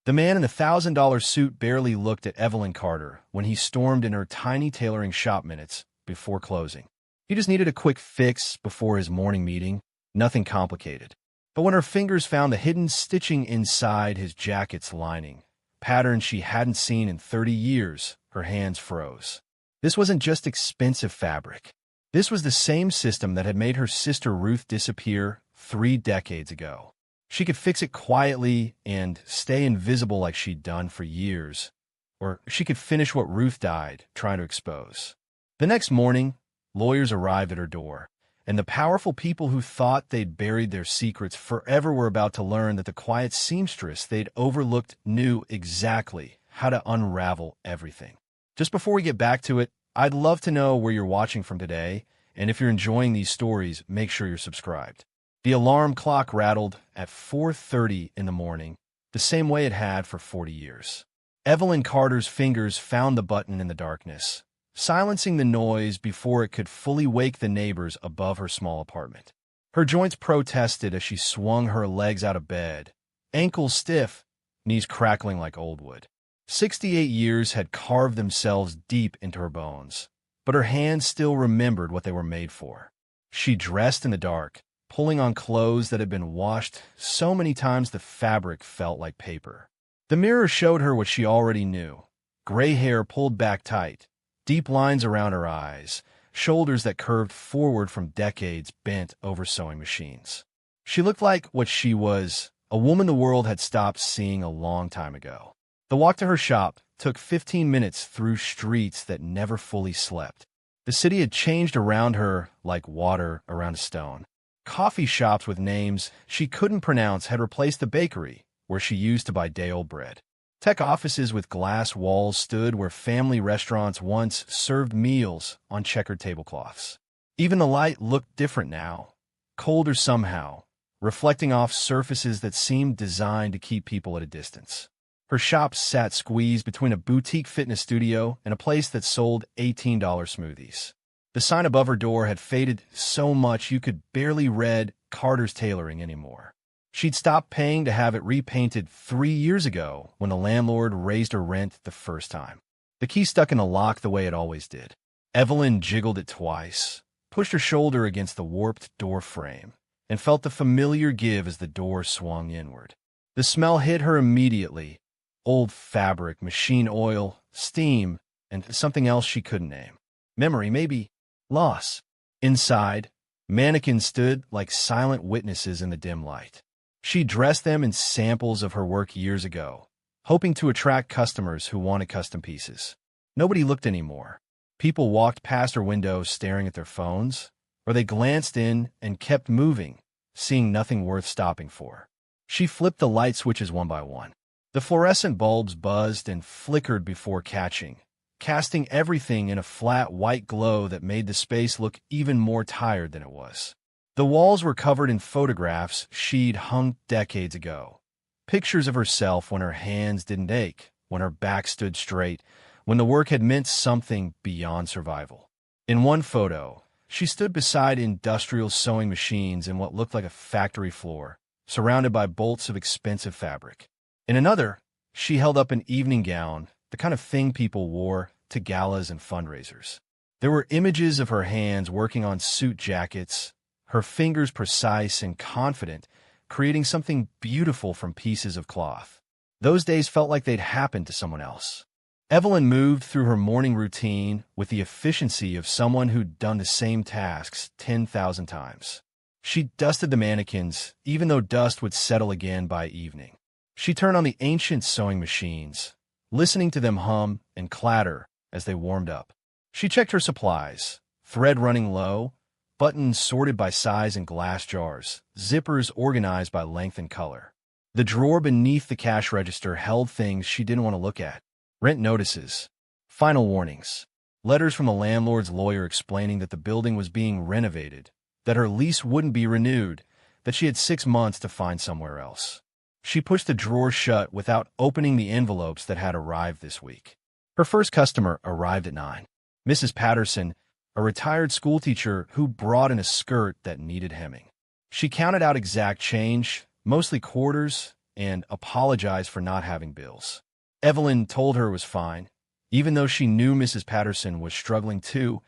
The man in the $1,000 suit barely looked at Evelyn Carter when he stormed in her tiny tailoring shop minutes before closing. He just needed a quick fix before his morning meeting, nothing complicated. But when her fingers found the hidden stitching inside his jacket's lining, patterns she hadn't seen in 30 years, her hands froze. This wasn't just expensive fabric. This was the same system that had made her sister Ruth disappear 3 decades ago. She could fix it quietly and stay invisible like she'd done for years, or she could finish what Ruth died trying to expose. The next morning, lawyers arrived at her door, and the powerful people who thought they'd buried their secrets forever were about to learn that the quiet seamstress they'd overlooked knew exactly how to unravel everything. Just before we get back to it, I'd love to know where you're watching from today, and if you're enjoying these stories, make sure you're subscribed. The alarm clock rattled at 4:30 in the morning, the same way it had for 40 years. Evelyn Carter's fingers found the button in the darkness, silencing the noise before it could fully wake the neighbors above her small apartment. Her joints protested as she swung her legs out of bed, ankles stiff, knees crackling like old wood. 68 years had carved themselves deep into her bones, but her hands still remembered what they were made for. She dressed in the dark, pulling on clothes that had been washed so many times the fabric felt like paper. The mirror showed her what she already knew: gray hair pulled back tight, deep lines around her eyes, shoulders that curved forward from decades bent over sewing machines. She looked like what she was, a woman the world had stopped seeing a long time ago. The walk to her shop took 15 minutes through streets that never fully slept. The city had changed around her like water around a stone. Coffee shops with names she couldn't pronounce had replaced the bakery where she used to buy day-old bread. Tech offices with glass walls stood where family restaurants once served meals on checkered tablecloths. Even the light looked different now, colder somehow, reflecting off surfaces that seemed designed to keep people at a distance. Her shop sat squeezed between a boutique fitness studio and a place that sold $18 smoothies. The sign above her door had faded so much you could barely read Carter's Tailoring anymore. She'd stopped paying to have it repainted 3 years ago when the landlord raised her rent the first time. The key stuck in the lock the way it always did. Evelyn jiggled it twice, pushed her shoulder against the warped door frame, and felt the familiar give as the door swung inward. The smell hit her immediately: old fabric, machine oil, steam, and something else she couldn't name. Memory, maybe. Loss. Inside, mannequins stood like silent witnesses in the dim light. She dressed them in samples of her work years ago, hoping to attract customers who wanted custom pieces. Nobody looked anymore. People walked past her windows staring at their phones, or they glanced in and kept moving, seeing nothing worth stopping for. She flipped the light switches one by one. The fluorescent bulbs buzzed and flickered before catching, casting everything in a flat white glow that made the space look even more tired than it was. The walls were covered in photographs she'd hung decades ago. Pictures of herself when her hands didn't ache, when her back stood straight, when the work had meant something beyond survival. In one photo, she stood beside industrial sewing machines in what looked like a factory floor, surrounded by bolts of expensive fabric. In another, she held up an evening gown, the kind of thing people wore to galas and fundraisers. There were images of her hands working on suit jackets, her fingers precise and confident, creating something beautiful from pieces of cloth. Those days felt like they'd happened to someone else. Evelyn moved through her morning routine with the efficiency of someone who'd done the same tasks 10,000 times. She dusted the mannequins, even though dust would settle again by evening. She turned on the ancient sewing machines, listening to them hum and clatter as they warmed up. She checked her supplies, thread running low, buttons sorted by size in glass jars, zippers organized by length and color. The drawer beneath the cash register held things she didn't want to look at: rent notices, final warnings, letters from the landlord's lawyer explaining that the building was being renovated, that her lease wouldn't be renewed, that she had 6 months to find somewhere else. She pushed the drawer shut without opening the envelopes that had arrived this week. Her first customer arrived at 9. Mrs. Patterson, a retired schoolteacher who brought in a skirt that needed hemming. She counted out exact change, mostly quarters, and apologized for not having bills. Evelyn told her it was fine, even though she knew Mrs. Patterson was struggling too,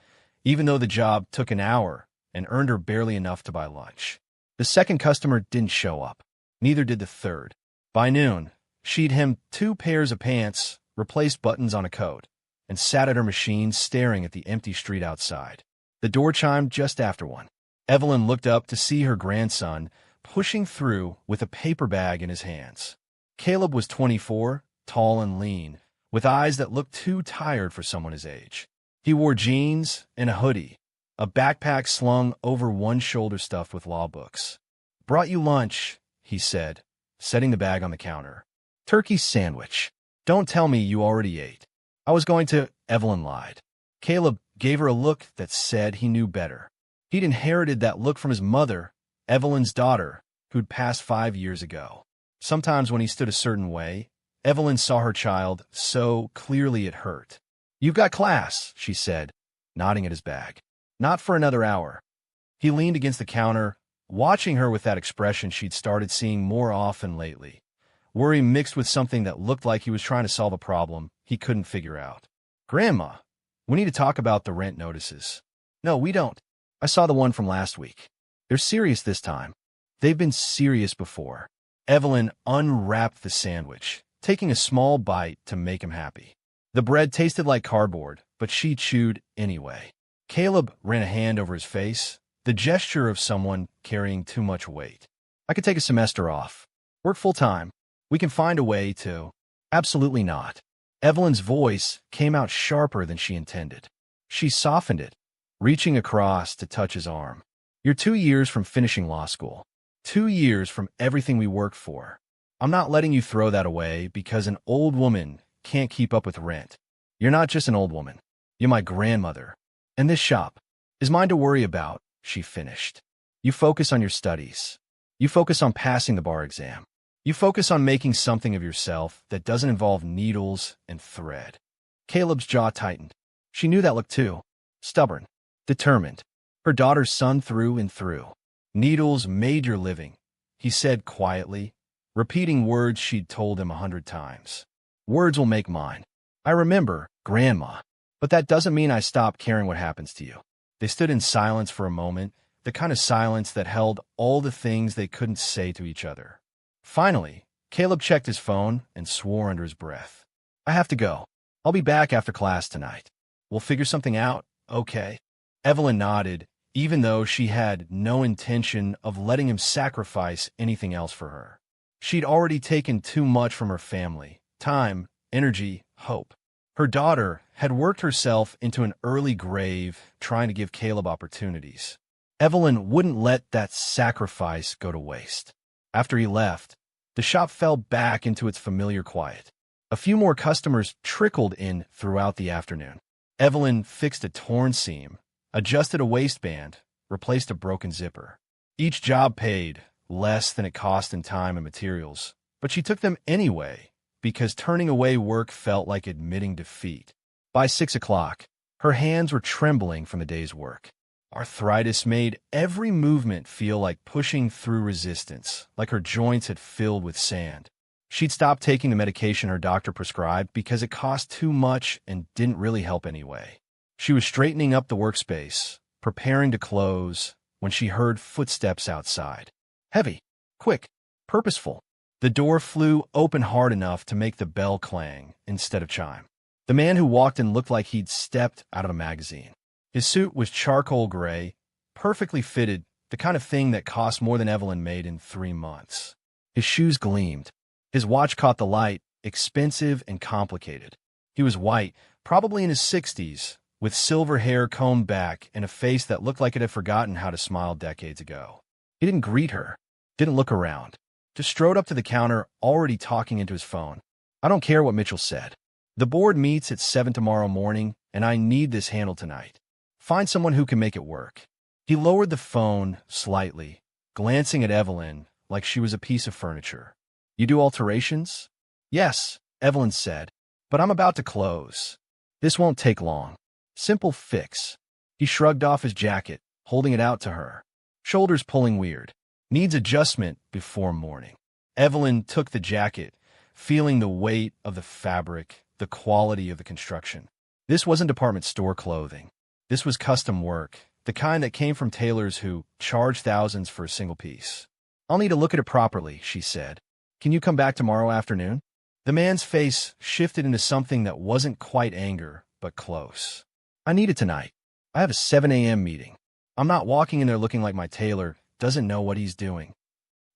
even though the job took an hour and earned her barely enough to buy lunch. The second customer didn't show up. Neither did the third. By noon, she'd hemmed 2 pairs of pants, replaced buttons on a coat, and sat at her machine staring at the empty street outside. The door chimed just after 1. Evelyn looked up to see her grandson pushing through with a paper bag in his hands. Caleb was 24, tall and lean, with eyes that looked too tired for someone his age. He wore jeans and a hoodie, a backpack slung over one shoulder stuffed with law books. "Brought you lunch," he said, setting the bag on the counter. "Turkey sandwich. Don't tell me you already ate." "I was going to," Evelyn lied. Caleb gave her a look that said he knew better. He'd inherited that look from his mother, Evelyn's daughter, who'd passed 5 years ago. Sometimes when he stood a certain way, Evelyn saw her child so clearly it hurt. "You've got class," she said, nodding at his bag. "Not for another hour." He leaned against the counter, watching her with that expression she'd started seeing more often lately. Worry mixed with something that looked like he was trying to solve a problem he couldn't figure out. "Grandma, we need to talk about the rent notices." "No, we don't. I saw the one from last week. They're serious this time." They've been serious before. Evelyn unwrapped the sandwich, taking a small bite to make him happy. The bread tasted like cardboard, but she chewed anyway. Caleb ran a hand over his face, the gesture of someone carrying too much weight. "I could take a semester off. Work full-time. We can find a way to—" "Absolutely not." Evelyn's voice came out sharper than she intended. She softened it, reaching across to touch his arm. "You're 2 years from finishing law school. 2 years from everything we worked for. I'm not letting you throw that away because an old woman can't keep up with rent. You're not just an old woman. You're my grandmother. And this shop is mine to worry about," she finished. "You focus on your studies. You focus on passing the bar exam. You focus on making something of yourself that doesn't involve needles and thread." Caleb's jaw tightened. She knew that look too. Stubborn. Determined. Her daughter's son through and through. "Needles made your living," he said quietly, repeating words she'd told him 100 times. "Words will make mine. I remember, Grandma. But that doesn't mean I stop caring what happens to you." They stood in silence for a moment, the kind of silence that held all the things they couldn't say to each other. Finally, Caleb checked his phone and swore under his breath. "I have to go. I'll be back after class tonight. We'll figure something out, okay?" Evelyn nodded, even though she had no intention of letting him sacrifice anything else for her. She'd already taken too much from her family: time, energy, hope. Her daughter had worked herself into an early grave trying to give Caleb opportunities. Evelyn wouldn't let that sacrifice go to waste. After he left, the shop fell back into its familiar quiet. A few more customers trickled in throughout the afternoon. Evelyn fixed a torn seam, adjusted a waistband, replaced a broken zipper. Each job paid less than it cost in time and materials, but she took them anyway because turning away work felt like admitting defeat. By 6 o'clock, her hands were trembling from the day's work. Arthritis made every movement feel like pushing through resistance, like her joints had filled with sand. She'd stopped taking the medication her doctor prescribed because it cost too much and didn't really help anyway. She was straightening up the workspace, preparing to close, when she heard footsteps outside. Heavy, quick, purposeful. The door flew open hard enough to make the bell clang instead of chime. The man who walked in looked like he'd stepped out of a magazine. His suit was charcoal gray, perfectly fitted, the kind of thing that cost more than Evelyn made in 3 months. His shoes gleamed. His watch caught the light, expensive and complicated. He was white, probably in his 60s, with silver hair combed back and a face that looked like it had forgotten how to smile decades ago. He didn't greet her, didn't look around, just strode up to the counter, already talking into his phone. "I don't care what Mitchell said. The board meets at 7 tomorrow morning, and I need this handled tonight. Find someone who can make it work." He lowered the phone slightly, glancing at Evelyn like she was a piece of furniture. "You do alterations?" "Yes," Evelyn said, "but I'm about to close. This won't take long. Simple fix." He shrugged off his jacket, holding it out to her. "Shoulders pulling weird. Needs adjustment before morning." Evelyn took the jacket, feeling the weight of the fabric, the quality of the construction. This wasn't department store clothing. This was custom work, the kind that came from tailors who charged thousands for a single piece. "I'll need to look at it properly," she said. "Can you come back tomorrow afternoon?" The man's face shifted into something that wasn't quite anger, but close. "I need it tonight. I have a 7 a.m. meeting. I'm not walking in there looking like my tailor doesn't know what he's doing."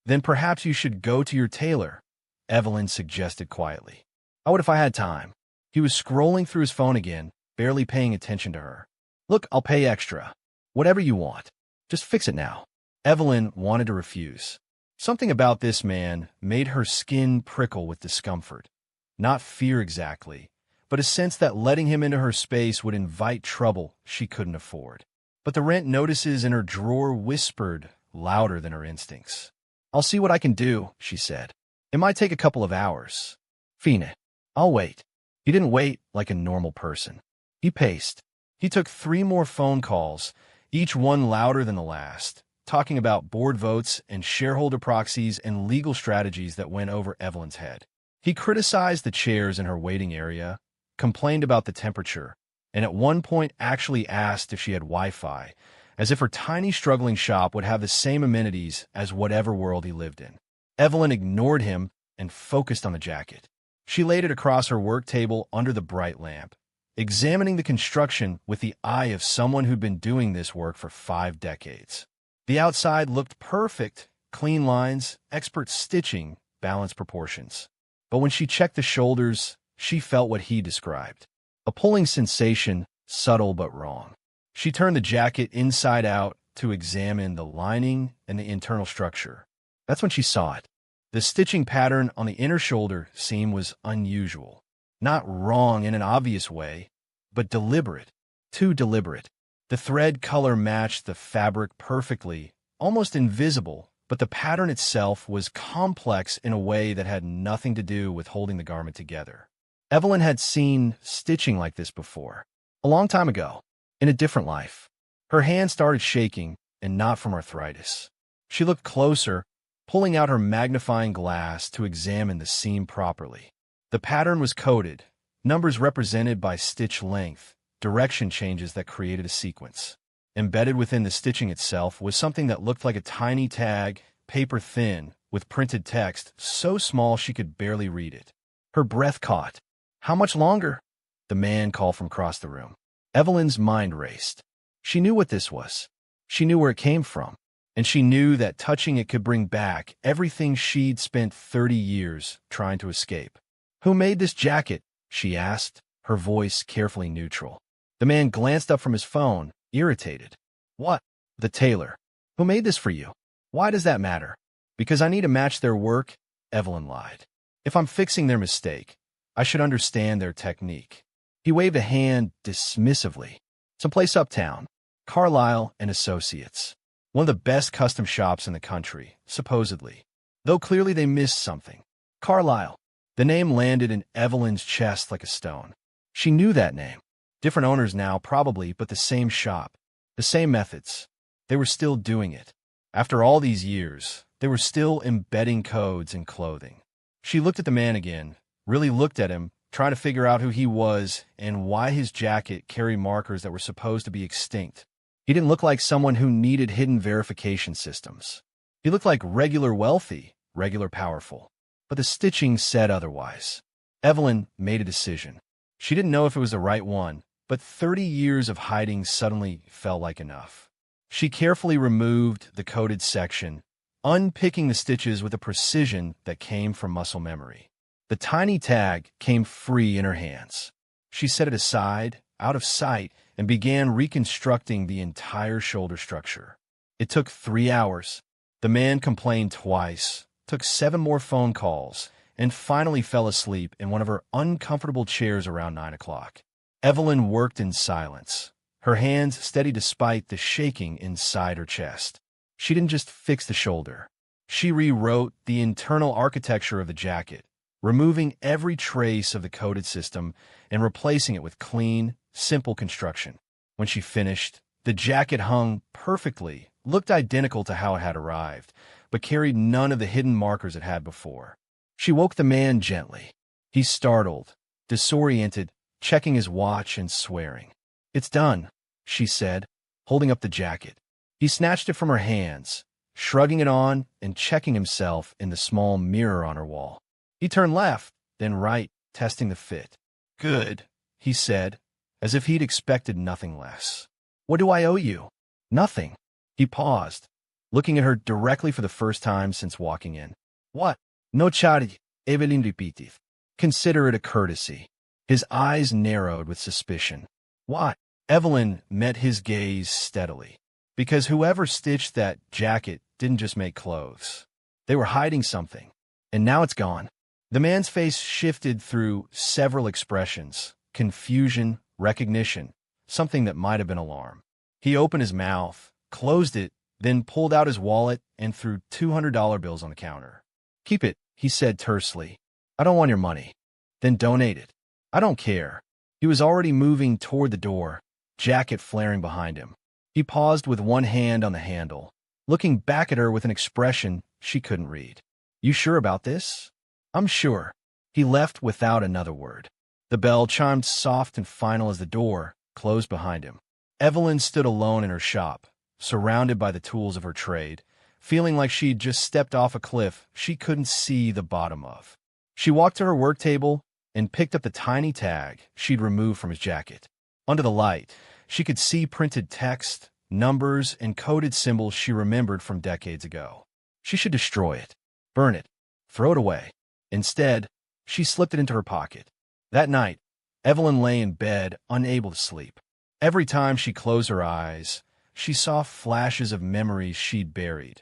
"Then perhaps you should go to your tailor," Evelyn suggested quietly. "I would if I had time." He was scrolling through his phone again, barely paying attention to her. "Look, I'll pay extra. Whatever you want. Just fix it now." Evelyn wanted to refuse. Something about this man made her skin prickle with discomfort. Not fear exactly, but a sense that letting him into her space would invite trouble she couldn't afford. But the rent notices in her drawer whispered louder than her instincts. "I'll see what I can do," she said. "It might take a couple of hours." "Fine. I'll wait." He didn't wait like a normal person. He paced. He took 3 more phone calls, each one louder than the last, talking about board votes and shareholder proxies and legal strategies that went over Evelyn's head. He criticized the chairs in her waiting area, complained about the temperature, and at one point actually asked if she had Wi-Fi, as if her tiny struggling shop would have the same amenities as whatever world he lived in. Evelyn ignored him and focused on the jacket. She laid it across her work table under the bright lamp, examining the construction with the eye of someone who'd been doing this work for 5 decades. The outside looked perfect, clean lines, expert stitching, balanced proportions. But when she checked the shoulders, she felt what he described. A pulling sensation, subtle but wrong. She turned the jacket inside out to examine the lining and the internal structure. That's when she saw it. The stitching pattern on the inner shoulder seam was unusual. Not wrong in an obvious way, but deliberate. Too deliberate. The thread color matched the fabric perfectly, almost invisible, but the pattern itself was complex in a way that had nothing to do with holding the garment together. Evelyn had seen stitching like this before, a long time ago, in a different life. Her hand started shaking, and not from arthritis. She looked closer, pulling out her magnifying glass to examine the seam properly. The pattern was coded, numbers represented by stitch length, direction changes that created a sequence. Embedded within the stitching itself was something that looked like a tiny tag, paper thin, with printed text so small she could barely read it. Her breath caught. "How much longer?" the man called from across the room. Evelyn's mind raced. She knew what this was. She knew where it came from. And she knew that touching it could bring back everything she'd spent 30 years trying to escape. "Who made this jacket?" she asked, her voice carefully neutral. The man glanced up from his phone, irritated. "What?" "The tailor. Who made this for you?" "Why does that matter?" "Because I need to match their work," Evelyn lied. "If I'm fixing their mistake, I should understand their technique." He waved a hand dismissively. "Someplace uptown. Carlisle and Associates. One of the best custom shops in the country, supposedly. Though clearly they missed something. Carlisle." The name landed in Evelyn's chest like a stone. She knew that name. Different owners now, probably, but the same shop. The same methods. They were still doing it. After all these years, they were still embedding codes in clothing. She looked at the man again, really looked at him, trying to figure out who he was and why his jacket carried markers that were supposed to be extinct. He didn't look like someone who needed hidden verification systems. He looked like regular wealthy, regular powerful. But the stitching said otherwise. Evelyn made a decision. She didn't know if it was the right one, but 30 years of hiding suddenly felt like enough. She carefully removed the coded section, unpicking the stitches with a precision that came from muscle memory. The tiny tag came free in her hands. She set it aside, out of sight, and began reconstructing the entire shoulder structure. It took 3 hours. The man complained twice, took 7 more phone calls, and finally fell asleep in one of her uncomfortable chairs around 9 o'clock. Evelyn worked in silence, her hands steady despite the shaking inside her chest. She didn't just fix the shoulder. She rewrote the internal architecture of the jacket, removing every trace of the coded system and replacing it with clean, simple construction. When she finished, the jacket hung perfectly, looked identical to how it had arrived, but carried none of the hidden markers it had before. She woke the man gently. He startled, disoriented, checking his watch and swearing. "It's done," she said, holding up the jacket. He snatched it from her hands, shrugging it on and checking himself in the small mirror on her wall. He turned left, then right, testing the fit. "Good," he said, as if he'd expected nothing less. "What do I owe you?" "Nothing." He paused, looking at her directly for the first time since walking in. "What?" "No charge," Evelyn repeated. "Consider it a courtesy." His eyes narrowed with suspicion. "What?" Evelyn met his gaze steadily. "Because whoever stitched that jacket didn't just make clothes. They were hiding something, and now it's gone." The man's face shifted through several expressions: confusion, recognition, something that might have been alarm. He opened his mouth, closed it, then pulled out his wallet and threw $200 bills on the counter. "Keep it," he said tersely. "I don't want your money." "Then donate it." "I don't care." He was already moving toward the door, jacket flaring behind him. He paused with one hand on the handle, looking back at her with an expression she couldn't read. "You sure about this?" "I'm sure." He left without another word. The bell chimed soft and final as the door closed behind him. Evelyn stood alone in her shop, surrounded by the tools of her trade, feeling like she'd just stepped off a cliff she couldn't see the bottom of. She walked to her work table and picked up the tiny tag she'd removed from his jacket. Under the light, she could see printed text, numbers, and coded symbols she remembered from decades ago. She should destroy it, burn it, throw it away. Instead, she slipped it into her pocket. That night, Evelyn lay in bed, unable to sleep. Every time she closed her eyes, she saw flashes of memories she'd buried.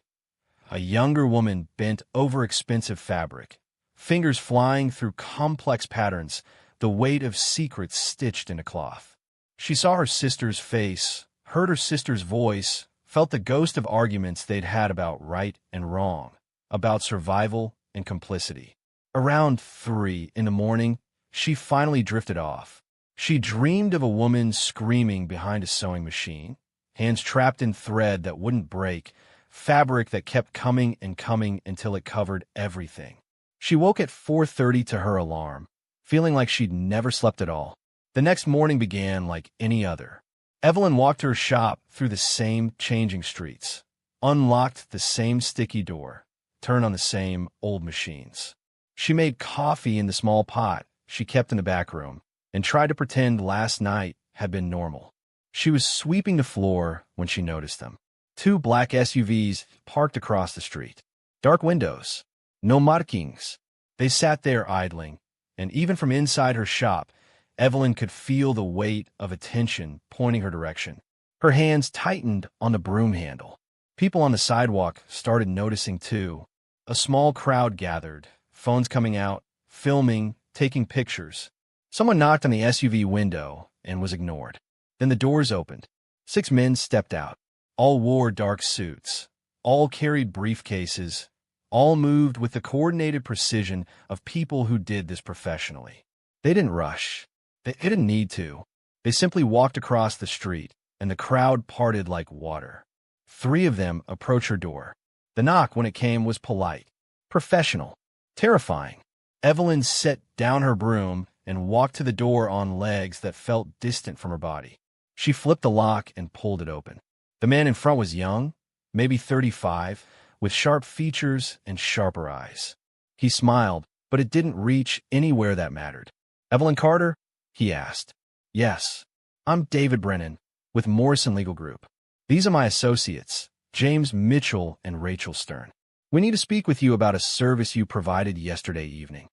A younger woman bent over expensive fabric, fingers flying through complex patterns, the weight of secrets stitched into cloth. She saw her sister's face, heard her sister's voice, felt the ghost of arguments they'd had about right and wrong, about survival and complicity. Around 3 in the morning, she finally drifted off. She dreamed of a woman screaming behind a sewing machine, hands trapped in thread that wouldn't break, fabric that kept coming and coming until it covered everything. She woke at 4:30 to her alarm, feeling like she'd never slept at all. The next morning began like any other. Evelyn walked to her shop through the same changing streets, unlocked the same sticky door, turned on the same old machines. She made coffee in the small pot she kept in the back room and tried to pretend last night had been normal. She was sweeping the floor when she noticed them. 2 black SUVs parked across the street. Dark windows. No markings. They sat there idling, and even from inside her shop, Evelyn could feel the weight of attention pointing her direction. Her hands tightened on the broom handle. People on the sidewalk started noticing too. A small crowd gathered, phones coming out, filming, taking pictures. Someone knocked on the SUV window and was ignored. Then the doors opened. 6 men stepped out. All wore dark suits. All carried briefcases. All moved with the coordinated precision of people who did this professionally. They didn't rush. They didn't need to. They simply walked across the street, and the crowd parted like water. 3 of them approached her door. The knock, when it came, was polite, professional, terrifying. Evelyn set down her broom and walked to the door on legs that felt distant from her body. She flipped the lock and pulled it open. The man in front was young, maybe 35, with sharp features and sharper eyes. He smiled, but it didn't reach anywhere that mattered. "Evelyn Carter?" he asked. "Yes. I'm David Brennan, with Morrison Legal Group. These are my associates, James Mitchell and Rachel Stern. We need to speak with you about a service you provided yesterday evening."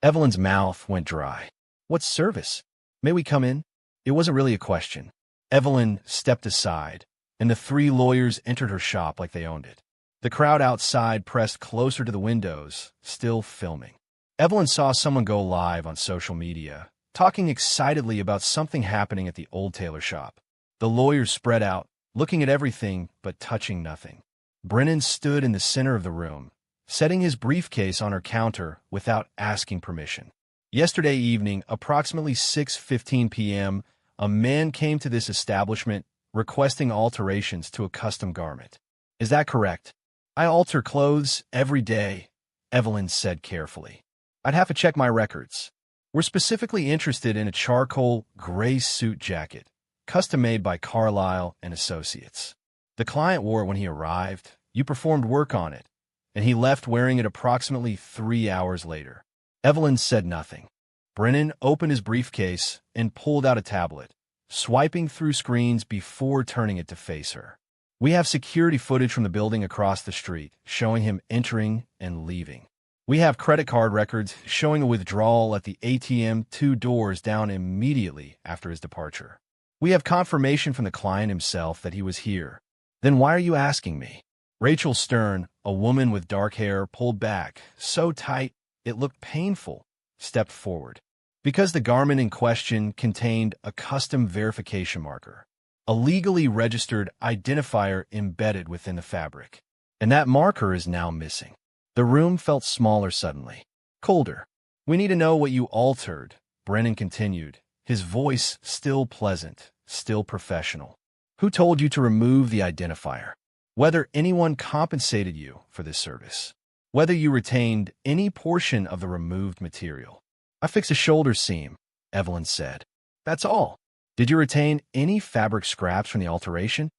Evelyn's mouth went dry. "What service? May we come in?" It wasn't really a question. Evelyn stepped aside, and the 3 lawyers entered her shop like they owned it. The crowd outside pressed closer to the windows, still filming. Evelyn saw someone go live on social media, talking excitedly about something happening at the old Tailor shop. The lawyers spread out, looking at everything but touching nothing. Brennan stood in the center of the room, setting his briefcase on her counter without asking permission. Yesterday evening, approximately 6:15 p.m., a man came to this establishment requesting alterations to a custom garment. "Is that correct?" I alter clothes every day, Evelyn said carefully. I'd have to check my records. We're specifically interested in a charcoal gray suit jacket, custom-made by Carlisle and Associates. The client wore it when he arrived, you performed work on it, and he left wearing it approximately 3 hours later. Evelyn said nothing. Brennan opened his briefcase and pulled out a tablet, swiping through screens before turning it to face her. We have security footage from the building across the street, showing him entering and leaving. We have credit card records showing a withdrawal at the ATM 2 doors down immediately after his departure. We have confirmation from the client himself that he was here. Then why are you asking me? Rachel Stern, a woman with dark hair pulled back, so tight it looked painful, stepped forward. Because the garment in question contained a custom verification marker, a legally registered identifier embedded within the fabric. And that marker is now missing. The room felt smaller suddenly, colder. We need to know what you altered, Brennan continued, his voice still pleasant, still professional. Who told you to remove the identifier? Whether anyone compensated you for this service. Whether you retained any portion of the removed material. I fixed a shoulder seam, Evelyn said. That's all. Did you retain any fabric scraps from the alteration?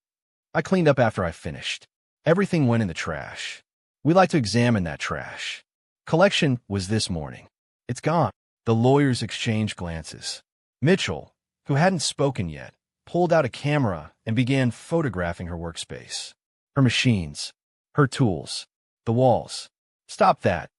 I cleaned up after I finished. Everything went in the trash. We like to examine that trash. Collection was this morning. It's gone. The lawyers exchanged glances. Mitchell, who hadn't spoken yet, pulled out a camera and began photographing her workspace. Her machines. Her tools. The walls. Stop that,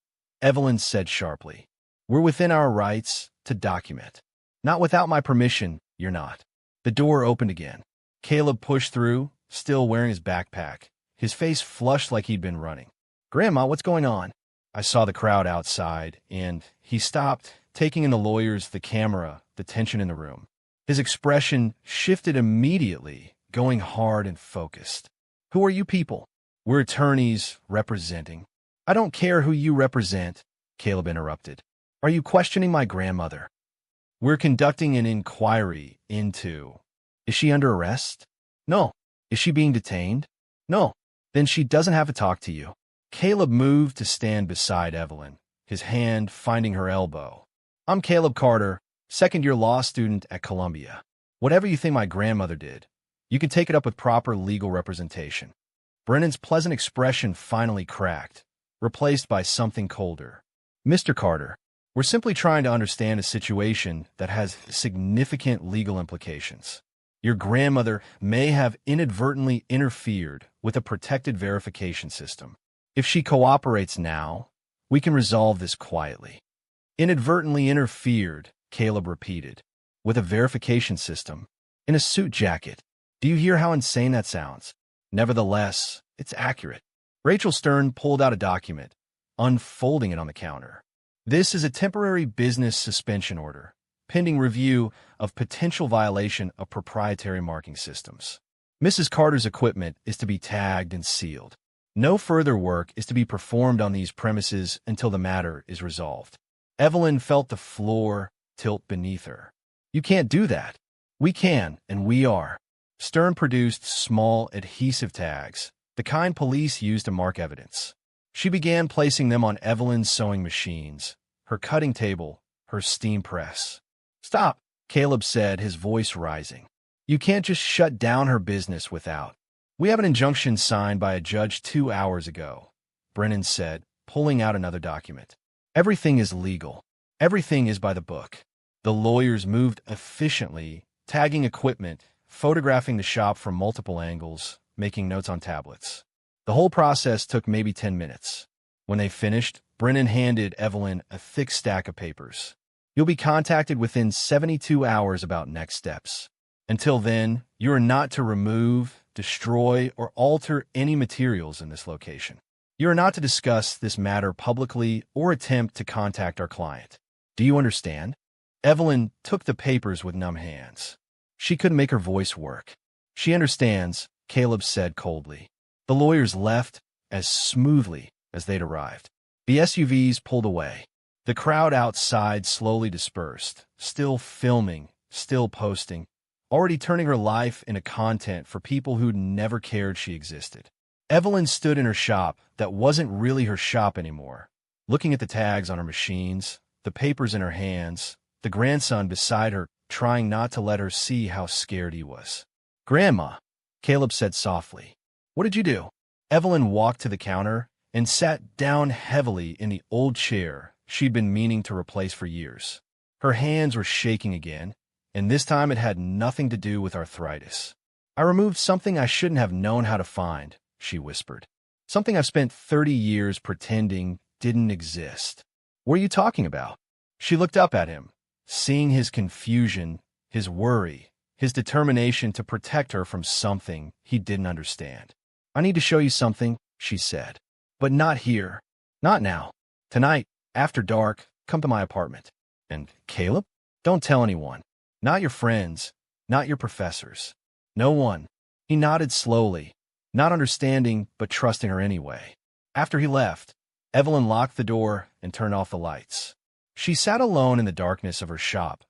Evelyn said sharply. We're within our rights to document. Not without my permission, you're not. The door opened again. Caleb pushed through, still wearing his backpack, his face flushed like he'd been running. Grandma, what's going on? I saw the crowd outside, and he stopped, taking in the lawyers, the camera, the tension in the room. His expression shifted immediately, going hard and focused. Who are you people? We're attorneys representing. I don't care who you represent, Caleb interrupted. Are you questioning my grandmother? We're conducting an inquiry into... Is she under arrest? No. Is she being detained? No. Then she doesn't have to talk to you. Caleb moved to stand beside Evelyn, his hand finding her elbow. I'm Caleb Carter, second-year law student at Columbia. Whatever you think my grandmother did, you can take it up with proper legal representation. Brennan's pleasant expression finally cracked, replaced by something colder. Mr. Carter, we're simply trying to understand a situation that has significant legal implications. Your grandmother may have inadvertently interfered with a protected verification system. If she cooperates now, we can resolve this quietly. Inadvertently interfered, Caleb repeated, with a verification system, in a suit jacket. Do you hear how insane that sounds? Nevertheless, it's accurate. Rachel Stern pulled out a document, unfolding it on the counter. This is a temporary business suspension order, pending review of potential violation of proprietary marking systems. Mrs. Carter's equipment is to be tagged and sealed. No further work is to be performed on these premises until the matter is resolved. Evelyn felt the floor tilt beneath her. You can't do that. We can, and we are. Stern produced small adhesive tags, the kind police use to mark evidence. She began placing them on Evelyn's sewing machines, her cutting table, her steam press. Stop, Caleb said, his voice rising. You can't just shut down her business without. We have an injunction signed by a judge 2 hours ago, Brennan said, pulling out another document. Everything is legal. Everything is by the book. The lawyers moved efficiently, tagging equipment, photographing the shop from multiple angles, making notes on tablets. The whole process took maybe 10 minutes. When they finished, Brennan handed Evelyn a thick stack of papers. You'll be contacted within 72 hours about next steps. Until then, you are not to remove, destroy, or alter any materials in this location. You are not to discuss this matter publicly or attempt to contact our client. Do you understand? Evelyn took the papers with numb hands. She couldn't make her voice work. She understands, Caleb said coldly. The lawyers left as smoothly as they'd arrived. The SUVs pulled away. The crowd outside slowly dispersed, still filming, still posting, already turning her life into content for people who'd never cared she existed. Evelyn stood in her shop that wasn't really her shop anymore, looking at the tags on her machines, the papers in her hands, the grandson beside her trying not to let her see how scared he was. "Grandma," Caleb said softly. "What did you do?" Evelyn walked to the counter and sat down heavily in the old chair she'd been meaning to replace for years. Her hands were shaking again, and this time it had nothing to do with arthritis. "I removed something I shouldn't have known how to find," she whispered. "Something I've spent 30 years pretending didn't exist." "What are you talking about?" She looked up at him, seeing his confusion, his worry, his determination to protect her from something he didn't understand. "I need to show you something," she said. "But not here. Not now. Tonight, after dark, come to my apartment." "And Caleb? Don't tell anyone. Not your friends, not your professors. No one." He nodded slowly, not understanding but trusting her anyway. After he left, Evelyn locked the door and turned off the lights. She sat alone in the darkness of her shop,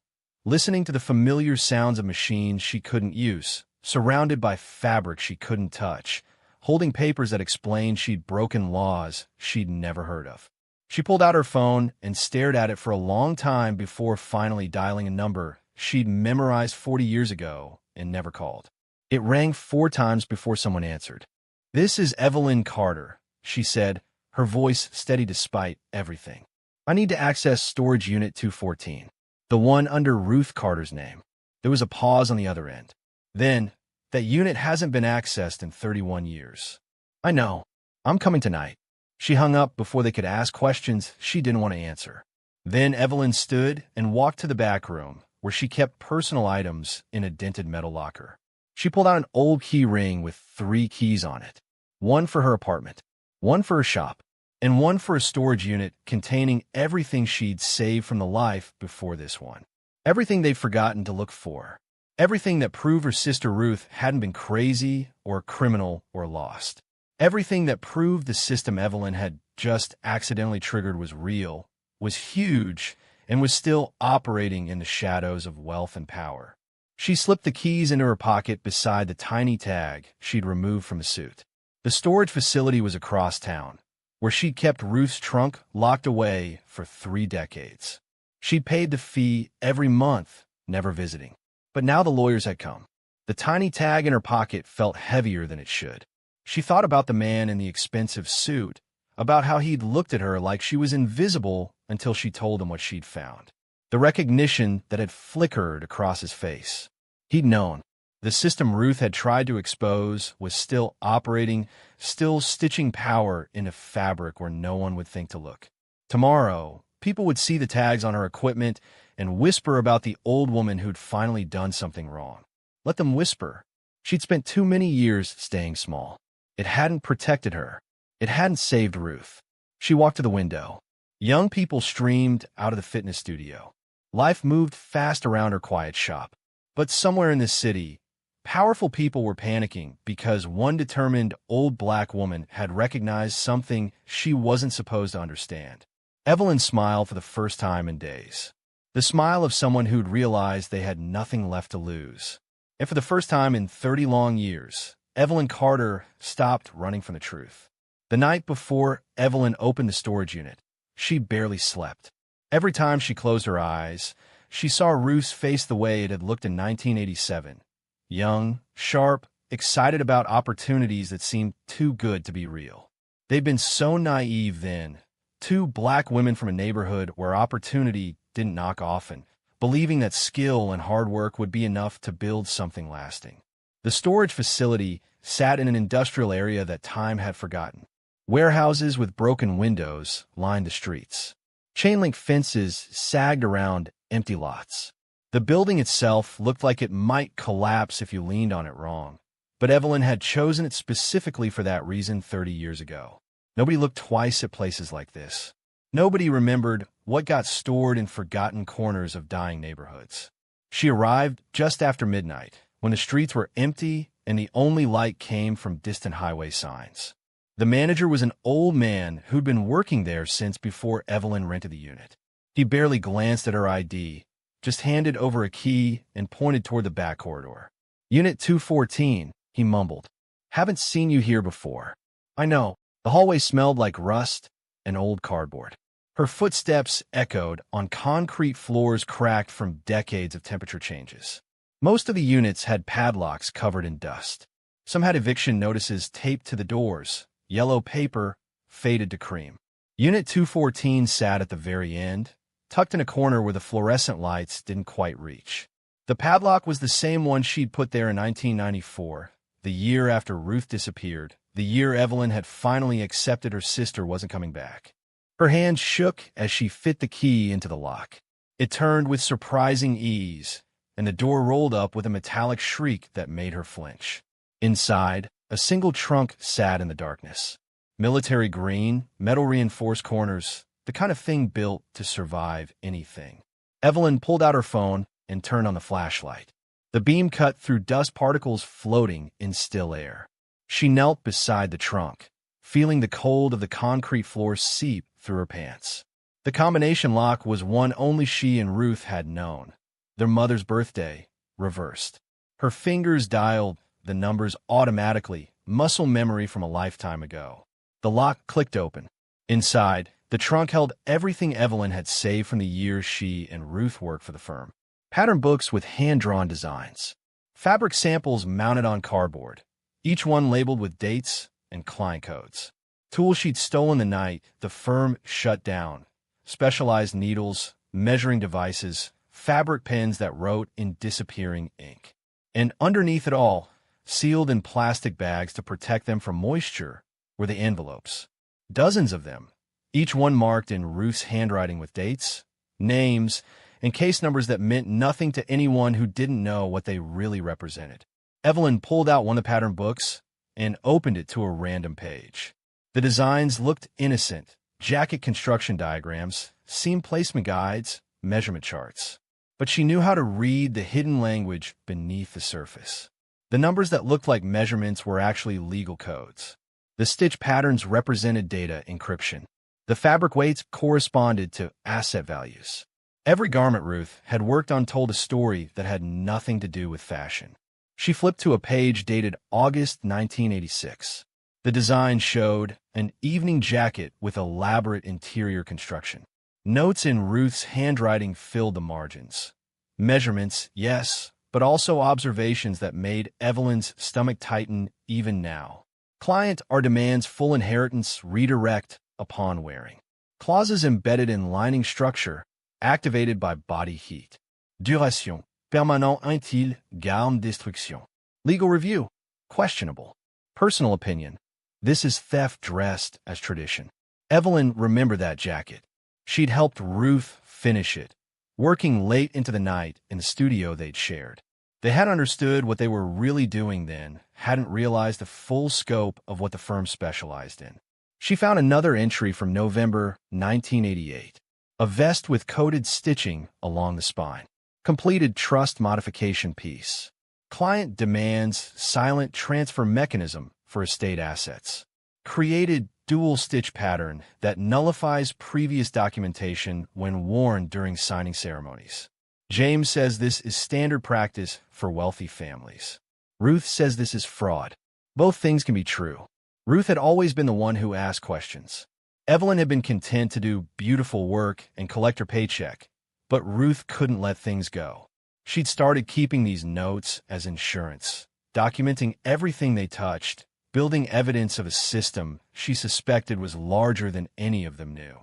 listening to the familiar sounds of machines she couldn't use, surrounded by fabric she couldn't touch, holding papers that explained she'd broken laws she'd never heard of. She pulled out her phone and stared at it for a long time before finally dialing a number she'd memorized 40 years ago and never called. It rang 4 times before someone answered. "This is Evelyn Carter," she said, her voice steady despite everything. "I need to access storage unit 214, the one under Ruth Carter's name." There was a pause on the other end. Then, "That unit hasn't been accessed in 31 years. "I know. I'm coming tonight." She hung up before they could ask questions she didn't want to answer. Then Evelyn stood and walked to the back room, where she kept personal items in a dented metal locker. She pulled out an old key ring with 3 keys on it, one for her apartment, one for her shop, and one for a storage unit containing everything she'd saved from the life before this one. Everything they'd forgotten to look for. Everything that proved her sister Ruth hadn't been crazy or criminal or lost. Everything that proved the system Evelyn had just accidentally triggered was real, was huge, and was still operating in the shadows of wealth and power. She slipped the keys into her pocket beside the tiny tag she'd removed from the suit. The storage facility was across town, where she'd kept Ruth's trunk locked away for 3 decades. She'd paid the fee every month, never visiting. But now the lawyers had come. The tiny tag in her pocket felt heavier than it should. She thought about the man in the expensive suit, about how he'd looked at her like she was invisible until she told him what she'd found. The recognition that had flickered across his face. He'd known. The system Ruth had tried to expose was still operating, still stitching power into fabric where no one would think to look. Tomorrow, people would see the tags on her equipment and whisper about the old woman who'd finally done something wrong. Let them whisper. She'd spent too many years staying small. It hadn't protected her. It hadn't saved Ruth. She walked to the window. Young people streamed out of the fitness studio. Life moved fast around her quiet shop. But somewhere in this city, powerful people were panicking because one determined old black woman had recognized something she wasn't supposed to understand. Evelyn smiled for the first time in days. The smile of someone who'd realized they had nothing left to lose. And for the first time in 30 long years, Evelyn Carter stopped running from the truth. The night before Evelyn opened the storage unit, she barely slept. Every time she closed her eyes, she saw Ruth's face the way it had looked in 1987. Young, sharp, excited about opportunities that seemed too good to be real. They'd been so naive then, 2 black women from a neighborhood where opportunity didn't knock often, believing that skill and hard work would be enough to build something lasting. The storage facility sat in an industrial area that time had forgotten. Warehouses with broken windows lined the streets. Chain-link fences sagged around empty lots. The building itself looked like it might collapse if you leaned on it wrong, but Evelyn had chosen it specifically for that reason 30 years ago. Nobody looked twice at places like this. Nobody remembered what got stored in forgotten corners of dying neighborhoods. She arrived just after midnight, when the streets were empty and the only light came from distant highway signs. The manager was an old man who'd been working there since before Evelyn rented the unit. He barely glanced at her ID, just handed over a key and pointed toward the back corridor. "Unit 214, he mumbled. "Haven't seen you here before." I know. The hallway smelled like rust and old cardboard. Her footsteps echoed on concrete floors cracked from decades of temperature changes. Most of the units had padlocks covered in dust. Some had eviction notices taped to the doors, yellow paper faded to cream. Unit 214 sat at the very end, tucked in a corner where the fluorescent lights didn't quite reach. The padlock was the same one she'd put there in 1994, the year after Ruth disappeared, the year Evelyn had finally accepted her sister wasn't coming back. Her hand shook as she fit the key into the lock. It turned with surprising ease, and the door rolled up with a metallic shriek that made her flinch. Inside, a single trunk sat in the darkness. Military green, metal-reinforced corners, the kind of thing built to survive anything. Evelyn pulled out her phone and turned on the flashlight. The beam cut through dust particles floating in still air. She knelt beside the trunk, feeling the cold of the concrete floor seep through her pants. The combination lock was one only she and Ruth had known. Their mother's birthday, reversed. Her fingers dialed the numbers automatically, muscle memory from a lifetime ago. The lock clicked open. Inside, the trunk held everything Evelyn had saved from the years she and Ruth worked for the firm. Pattern books with hand-drawn designs. Fabric samples mounted on cardboard, each one labeled with dates and client codes. Tools she'd stolen the night the firm shut down. Specialized needles, measuring devices, fabric pens that wrote in disappearing ink. And underneath it all, sealed in plastic bags to protect them from moisture, were the envelopes. Dozens of them, each one marked in Ruth's handwriting with dates, names, and case numbers that meant nothing to anyone who didn't know what they really represented. Evelyn pulled out one of the pattern books and opened it to a random page. The designs looked innocent: jacket construction diagrams, seam placement guides, measurement charts. But she knew how to read the hidden language beneath the surface. The numbers that looked like measurements were actually legal codes. The stitch patterns represented data encryption. The fabric weights corresponded to asset values. Every garment Ruth had worked on told a story that had nothing to do with fashion. She flipped to a page dated August 1986. The design showed an evening jacket with elaborate interior construction. Notes in Ruth's handwriting filled the margins. Measurements, yes, but also observations that made Evelyn's stomach tighten even now. Client are demands full inheritance redirect upon wearing. Clauses embedded in lining structure, activated by body heat. Duration, permanent inutile, garde destruction. Legal review, questionable. Personal opinion, this is theft dressed as tradition. Evelyn remembered that jacket. She'd helped Ruth finish it, working late into the night in the studio they'd shared. They hadn't understood what they were really doing then, hadn't realized the full scope of what the firm specialized in. She found another entry from November 1988. A vest with coated stitching along the spine. Completed trust modification piece. Client demands silent transfer mechanism for estate assets. Created dual stitch pattern that nullifies previous documentation when worn during signing ceremonies. James says this is standard practice for wealthy families. Ruth says this is fraud. Both things can be true. Ruth had always been the one who asked questions. Evelyn had been content to do beautiful work and collect her paycheck, but Ruth couldn't let things go. She'd started keeping these notes as insurance, documenting everything they touched, building evidence of a system she suspected was larger than any of them knew.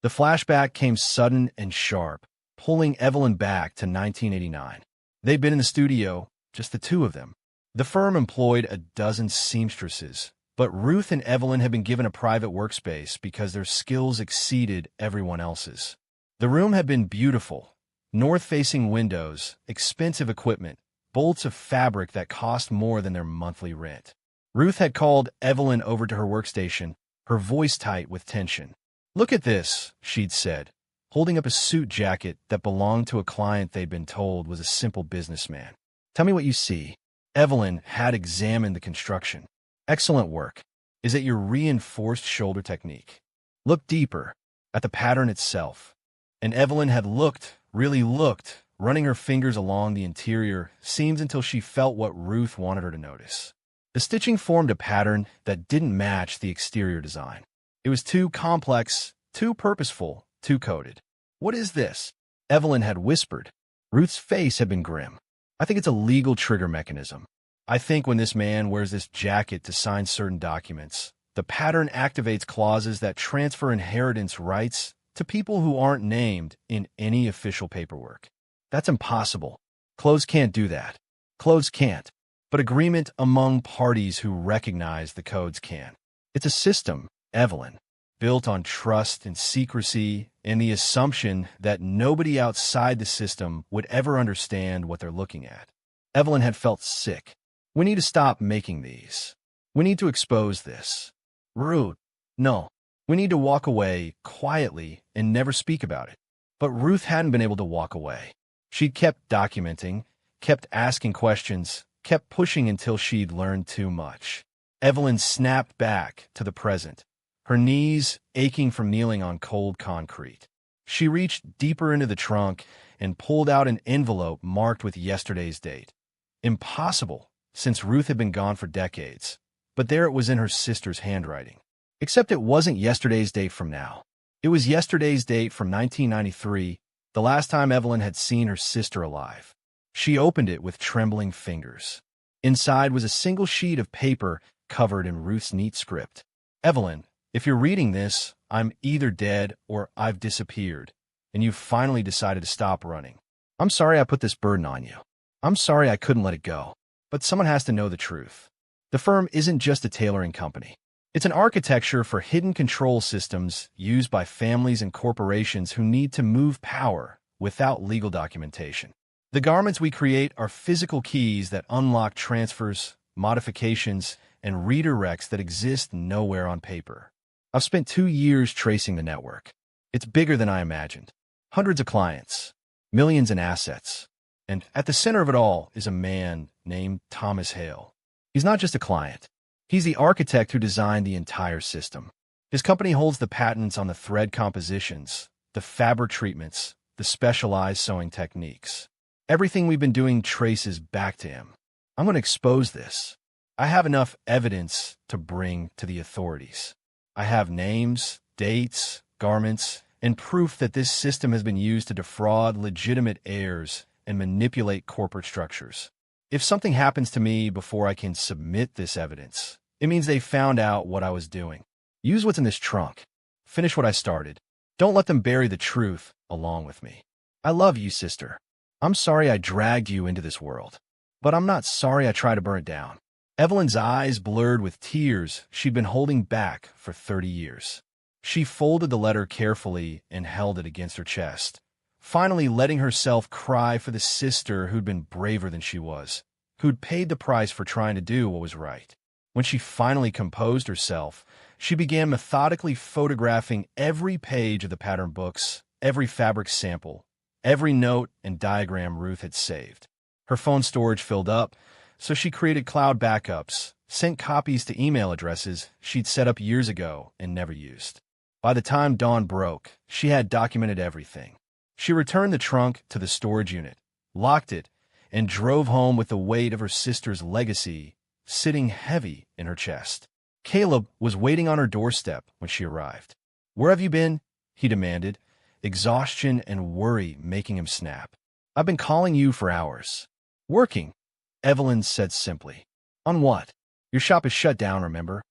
The flashback came sudden and sharp, pulling Evelyn back to 1989. They'd been in the studio, just the two of them. The firm employed a dozen seamstresses, but Ruth and Evelyn had been given a private workspace because their skills exceeded everyone else's. The room had been beautiful. North-facing windows, expensive equipment, bolts of fabric that cost more than their monthly rent. Ruth had called Evelyn over to her workstation, her voice tight with tension. "Look at this," she'd said, holding up a suit jacket that belonged to a client they'd been told was a simple businessman. "Tell me what you see." Evelyn had examined the construction. "Excellent work. Is it your reinforced shoulder technique?" "Look deeper, at the pattern itself." And Evelyn had looked, really looked, running her fingers along the interior seams until she felt what Ruth wanted her to notice. The stitching formed a pattern that didn't match the exterior design. It was too complex, too purposeful, too coded. "What is this?" Evelyn had whispered. Ruth's face had been grim. "I think it's a legal trigger mechanism. I think when this man wears this jacket to sign certain documents, the pattern activates clauses that transfer inheritance rights to people who aren't named in any official paperwork. That's impossible. Clothes can't do that. Clothes can't. But agreement among parties who recognize the codes can. It's a system, Evelyn, built on trust and secrecy and the assumption that nobody outside the system would ever understand what they're looking at." Evelyn had felt sick. "We need to stop making these. We need to expose this." "Ruth, no. We need to walk away quietly and never speak about it." But Ruth hadn't been able to walk away. She'd kept documenting, kept asking questions, kept pushing until she'd learned too much. Evelyn snapped back to the present, her knees aching from kneeling on cold concrete. She reached deeper into the trunk and pulled out an envelope marked with yesterday's date. Impossible, since Ruth had been gone for decades. But there it was in her sister's handwriting. Except it wasn't yesterday's date from now. It was yesterday's date from 1993, the last time Evelyn had seen her sister alive. She opened it with trembling fingers. Inside was a single sheet of paper covered in Ruth's neat script. "Evelyn, if you're reading this, I'm either dead or I've disappeared, and you've finally decided to stop running. I'm sorry I put this burden on you. I'm sorry I couldn't let it go. But someone has to know the truth. The firm isn't just a tailoring company. It's an architecture for hidden control systems used by families and corporations who need to move power without legal documentation. The garments we create are physical keys that unlock transfers, modifications, and redirects that exist nowhere on paper. I've spent 2 years tracing the network. It's bigger than I imagined. Hundreds of clients, millions in assets. And at the center of it all is a man named Thomas Hale. He's not just a client. He's the architect who designed the entire system. His company holds the patents on the thread compositions, the fabric treatments, the specialized sewing techniques. Everything we've been doing traces back to him. I'm going to expose this. I have enough evidence to bring to the authorities. I have names, dates, garments, and proof that this system has been used to defraud legitimate heirs and manipulate corporate structures. If something happens to me before I can submit this evidence, it means they found out what I was doing. Use what's in this trunk. Finish what I started. Don't let them bury the truth along with me. I love you, sister. I'm sorry I dragged you into this world, but I'm not sorry I tried to burn it down." Evelyn's eyes blurred with tears she'd been holding back for 30 years. She folded the letter carefully and held it against her chest, finally letting herself cry for the sister who'd been braver than she was, who'd paid the price for trying to do what was right. When she finally composed herself, she began methodically photographing every page of the pattern books, every fabric sample, every note and diagram Ruth had saved. Her phone storage filled up, so she created cloud backups, sent copies to email addresses she'd set up years ago and never used. By the time dawn broke, she had documented everything. She returned the trunk to the storage unit, locked it, and drove home with the weight of her sister's legacy sitting heavy in her chest. Caleb was waiting on her doorstep when she arrived. "Where have you been?" he demanded, exhaustion and worry making him snap. "I've been calling you for hours." "Working," Evelyn said simply. "On what? Your shop is shut down, remember?"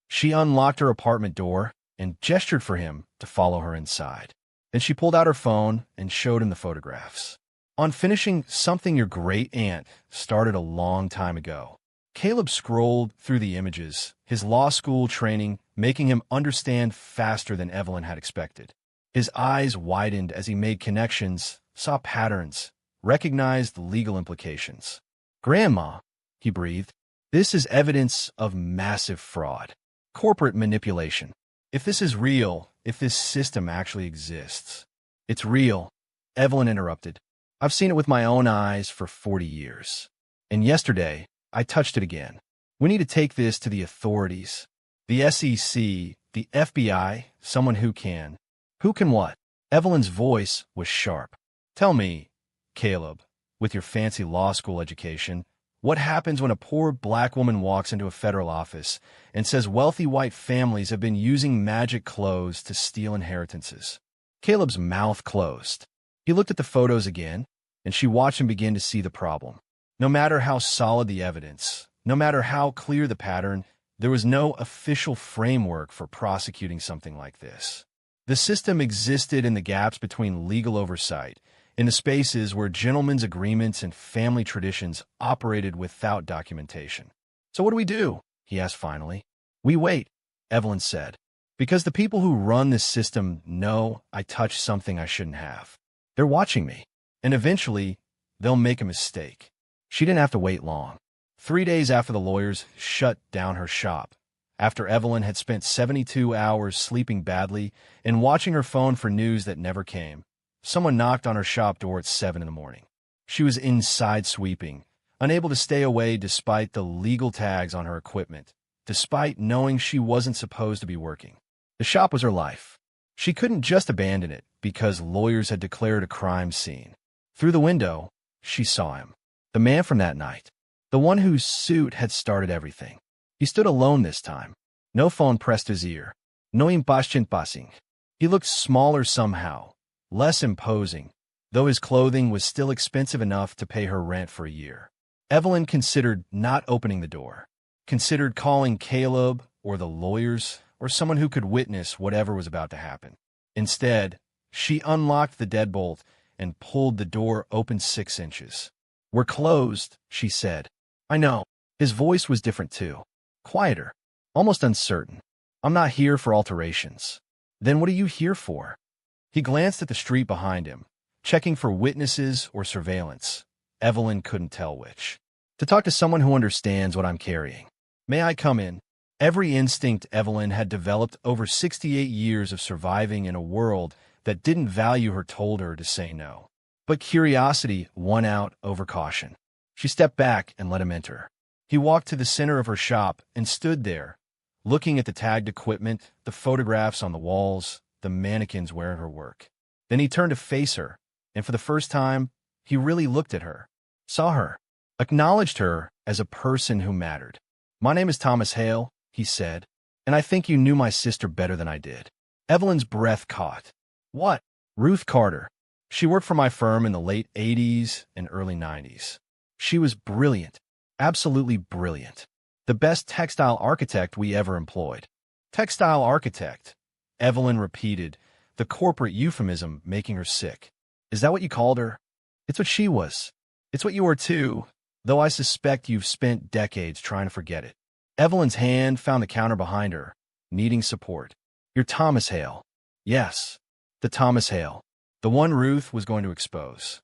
She unlocked her apartment door and gestured for him to follow her inside. Then she pulled out her phone and showed him the photographs. "On finishing something your great-aunt started a long time ago." Caleb scrolled through the images, his law school training making him understand faster than Evelyn had expected. His eyes widened as he made connections, saw patterns, recognized the legal implications. "Grandma," he breathed, "this is evidence of massive fraud. Corporate manipulation. If this is real, if this system actually exists." "It's real," Evelyn interrupted. "I've seen it with my own eyes for 40 years. And yesterday, I touched it again. We need to take this to the authorities. The SEC, the FBI, someone who can." "Who can what?" Evelyn's voice was sharp. "Tell me, Caleb, with your fancy law school education, What happens when a poor black woman walks into a federal office and says wealthy white families have been using magic clothes to steal inheritances? Caleb's mouth closed. He looked at the photos again, and she watched him begin to see the problem. No matter how solid the evidence, no matter how clear the pattern, there was no official framework for prosecuting something like this. The system existed in the gaps between legal oversight, in the spaces where gentlemen's agreements and family traditions operated without documentation. "So what do we do?" he asked finally. "We wait," Evelyn said, "because the people who run this system know I touched something I shouldn't have. They're watching me, and eventually they'll make a mistake." She didn't have to wait long. 3 days after the lawyers shut down her shop, after Evelyn had spent 72 hours sleeping badly and watching her phone for news that never came, someone knocked on her shop door at 7 in the morning. She was inside sweeping, unable to stay away despite the legal tags on her equipment, despite knowing she wasn't supposed to be working. The shop was her life. She couldn't just abandon it because lawyers had declared a crime scene. Through the window, she saw him. The man from that night. The one whose suit had started everything. He stood alone this time. No phone pressed his ear. No impatient passing. He looked smaller somehow, less imposing, though his clothing was still expensive enough to pay her rent for a year. Evelyn considered not opening the door, considered calling Caleb or the lawyers or someone who could witness whatever was about to happen. Instead, she unlocked the deadbolt and pulled the door open 6 inches. "We're closed," she said. "I know." His voice was different too. Quieter, almost uncertain. "I'm not here for alterations." "Then what are you here for?" He glanced at the street behind him, checking for witnesses or surveillance. Evelyn couldn't tell which. "To talk to someone who understands what I'm carrying." "May I come in?" Every instinct Evelyn had developed over 68 years of surviving in a world that didn't value her told her to say no. But curiosity won out over caution. She stepped back and let him enter. He walked to the center of her shop and stood there, looking at the tagged equipment, the photographs on the walls, the mannequins wearing her work. Then he turned to face her, and for the first time, he really looked at her, saw her, acknowledged her as a person who mattered. "My name is Thomas Hale," he said, "and I think you knew my sister better than I did." Evelyn's breath caught. "What?" "Ruth Carter. She worked for my firm in the late 80s and early 90s. She was brilliant, absolutely brilliant. The best textile architect we ever employed." "Textile architect," Evelyn repeated, the corporate euphemism making her sick. "Is that what you called her?" "It's what she was. It's what you are too, though I suspect you've spent decades trying to forget it." Evelyn's hand found the counter behind her, needing support. "You're Thomas Hale." "Yes, the Thomas Hale. The one Ruth was going to expose."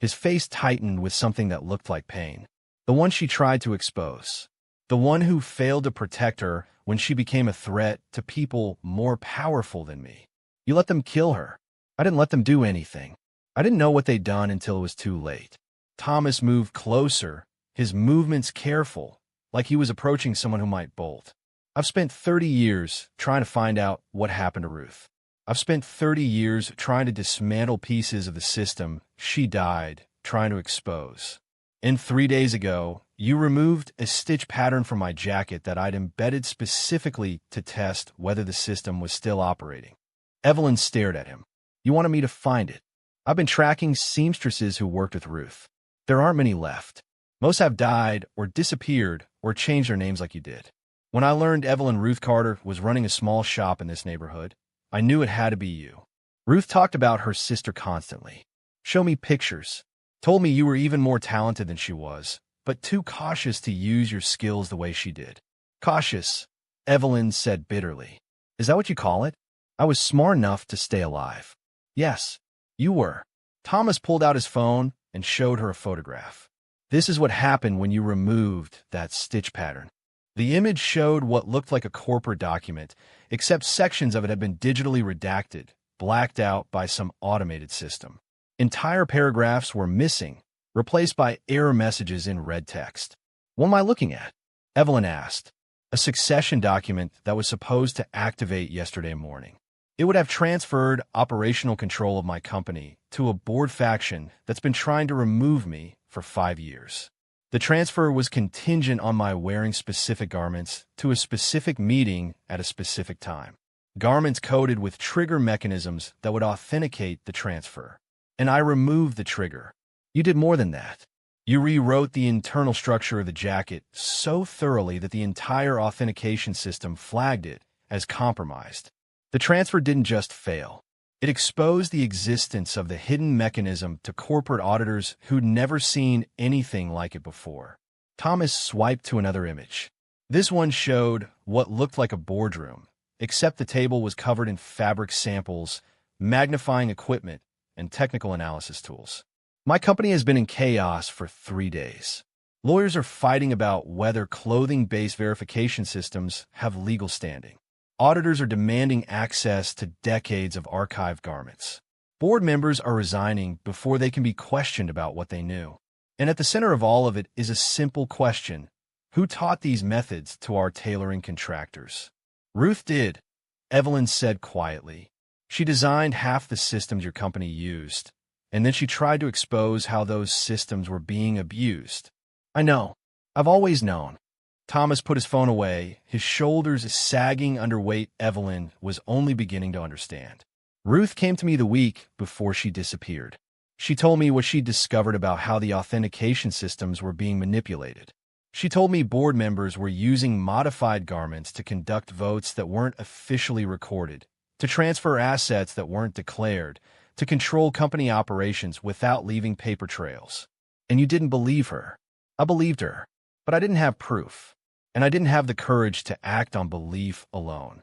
His face tightened with something that looked like pain. "The one she tried to expose. The one who failed to protect her when she became a threat to people more powerful than me. You let them kill her. I didn't let them do anything. I didn't know what they'd done until it was too late." Thomas moved closer, his movements careful, like he was approaching someone who might bolt. "I've spent 30 years trying to find out what happened to Ruth. I've spent 30 years trying to dismantle pieces of the system she died trying to expose. And 3 days ago, you removed a stitch pattern from my jacket that I'd embedded specifically to test whether the system was still operating." Evelyn stared at him. "You wanted me to find it. I've been tracking seamstresses who worked with Ruth. There aren't many left. Most have died or disappeared or changed their names like you did. When I learned Evelyn Ruth Carter was running a small shop in this neighborhood, I knew it had to be you. Ruth talked about her sister constantly. Show me pictures. Told me you were even more talented than she was, but too cautious to use your skills the way she did." "Cautious," Evelyn said bitterly. "Is that what you call it? I was smart enough to stay alive." "Yes, you were." Thomas pulled out his phone and showed her a photograph. "This is what happened when you removed that stitch pattern." The image showed what looked like a corporate document, except sections of it had been digitally redacted, blacked out by some automated system. Entire paragraphs were missing, replaced by error messages in red text. "What am I looking at?" Evelyn asked. "A succession document that was supposed to activate yesterday morning. It would have transferred operational control of my company to a board faction that's been trying to remove me for 5 years. The transfer was contingent on my wearing specific garments to a specific meeting at a specific time. Garments coded with trigger mechanisms that would authenticate the transfer. And I removed the trigger. You did more than that. You rewrote the internal structure of the jacket so thoroughly that the entire authentication system flagged it as compromised. The transfer didn't just fail. It exposed the existence of the hidden mechanism to corporate auditors who'd never seen anything like it before. Thomas swiped to another image. This one showed what looked like a boardroom, except the table was covered in fabric samples, magnifying equipment, and technical analysis tools. My company has been in chaos for 3 days. Lawyers are fighting about whether clothing-based verification systems have legal standing. Auditors are demanding access to decades of archived garments. Board members are resigning before they can be questioned about what they knew. And at the center of all of it is a simple question. Who taught these methods to our tailoring contractors? Ruth did, Evelyn said quietly. She designed half the systems your company used, and then she tried to expose how those systems were being abused. I know. I've always known. Thomas put his phone away, his shoulders sagging under weight. Evelyn was only beginning to understand. Ruth came to me the week before she disappeared. She told me what she'd discovered about how the authentication systems were being manipulated. She told me board members were using modified garments to conduct votes that weren't officially recorded, to transfer assets that weren't declared, to control company operations without leaving paper trails. And you didn't believe her. I believed her, but I didn't have proof. And I didn't have the courage to act on belief alone.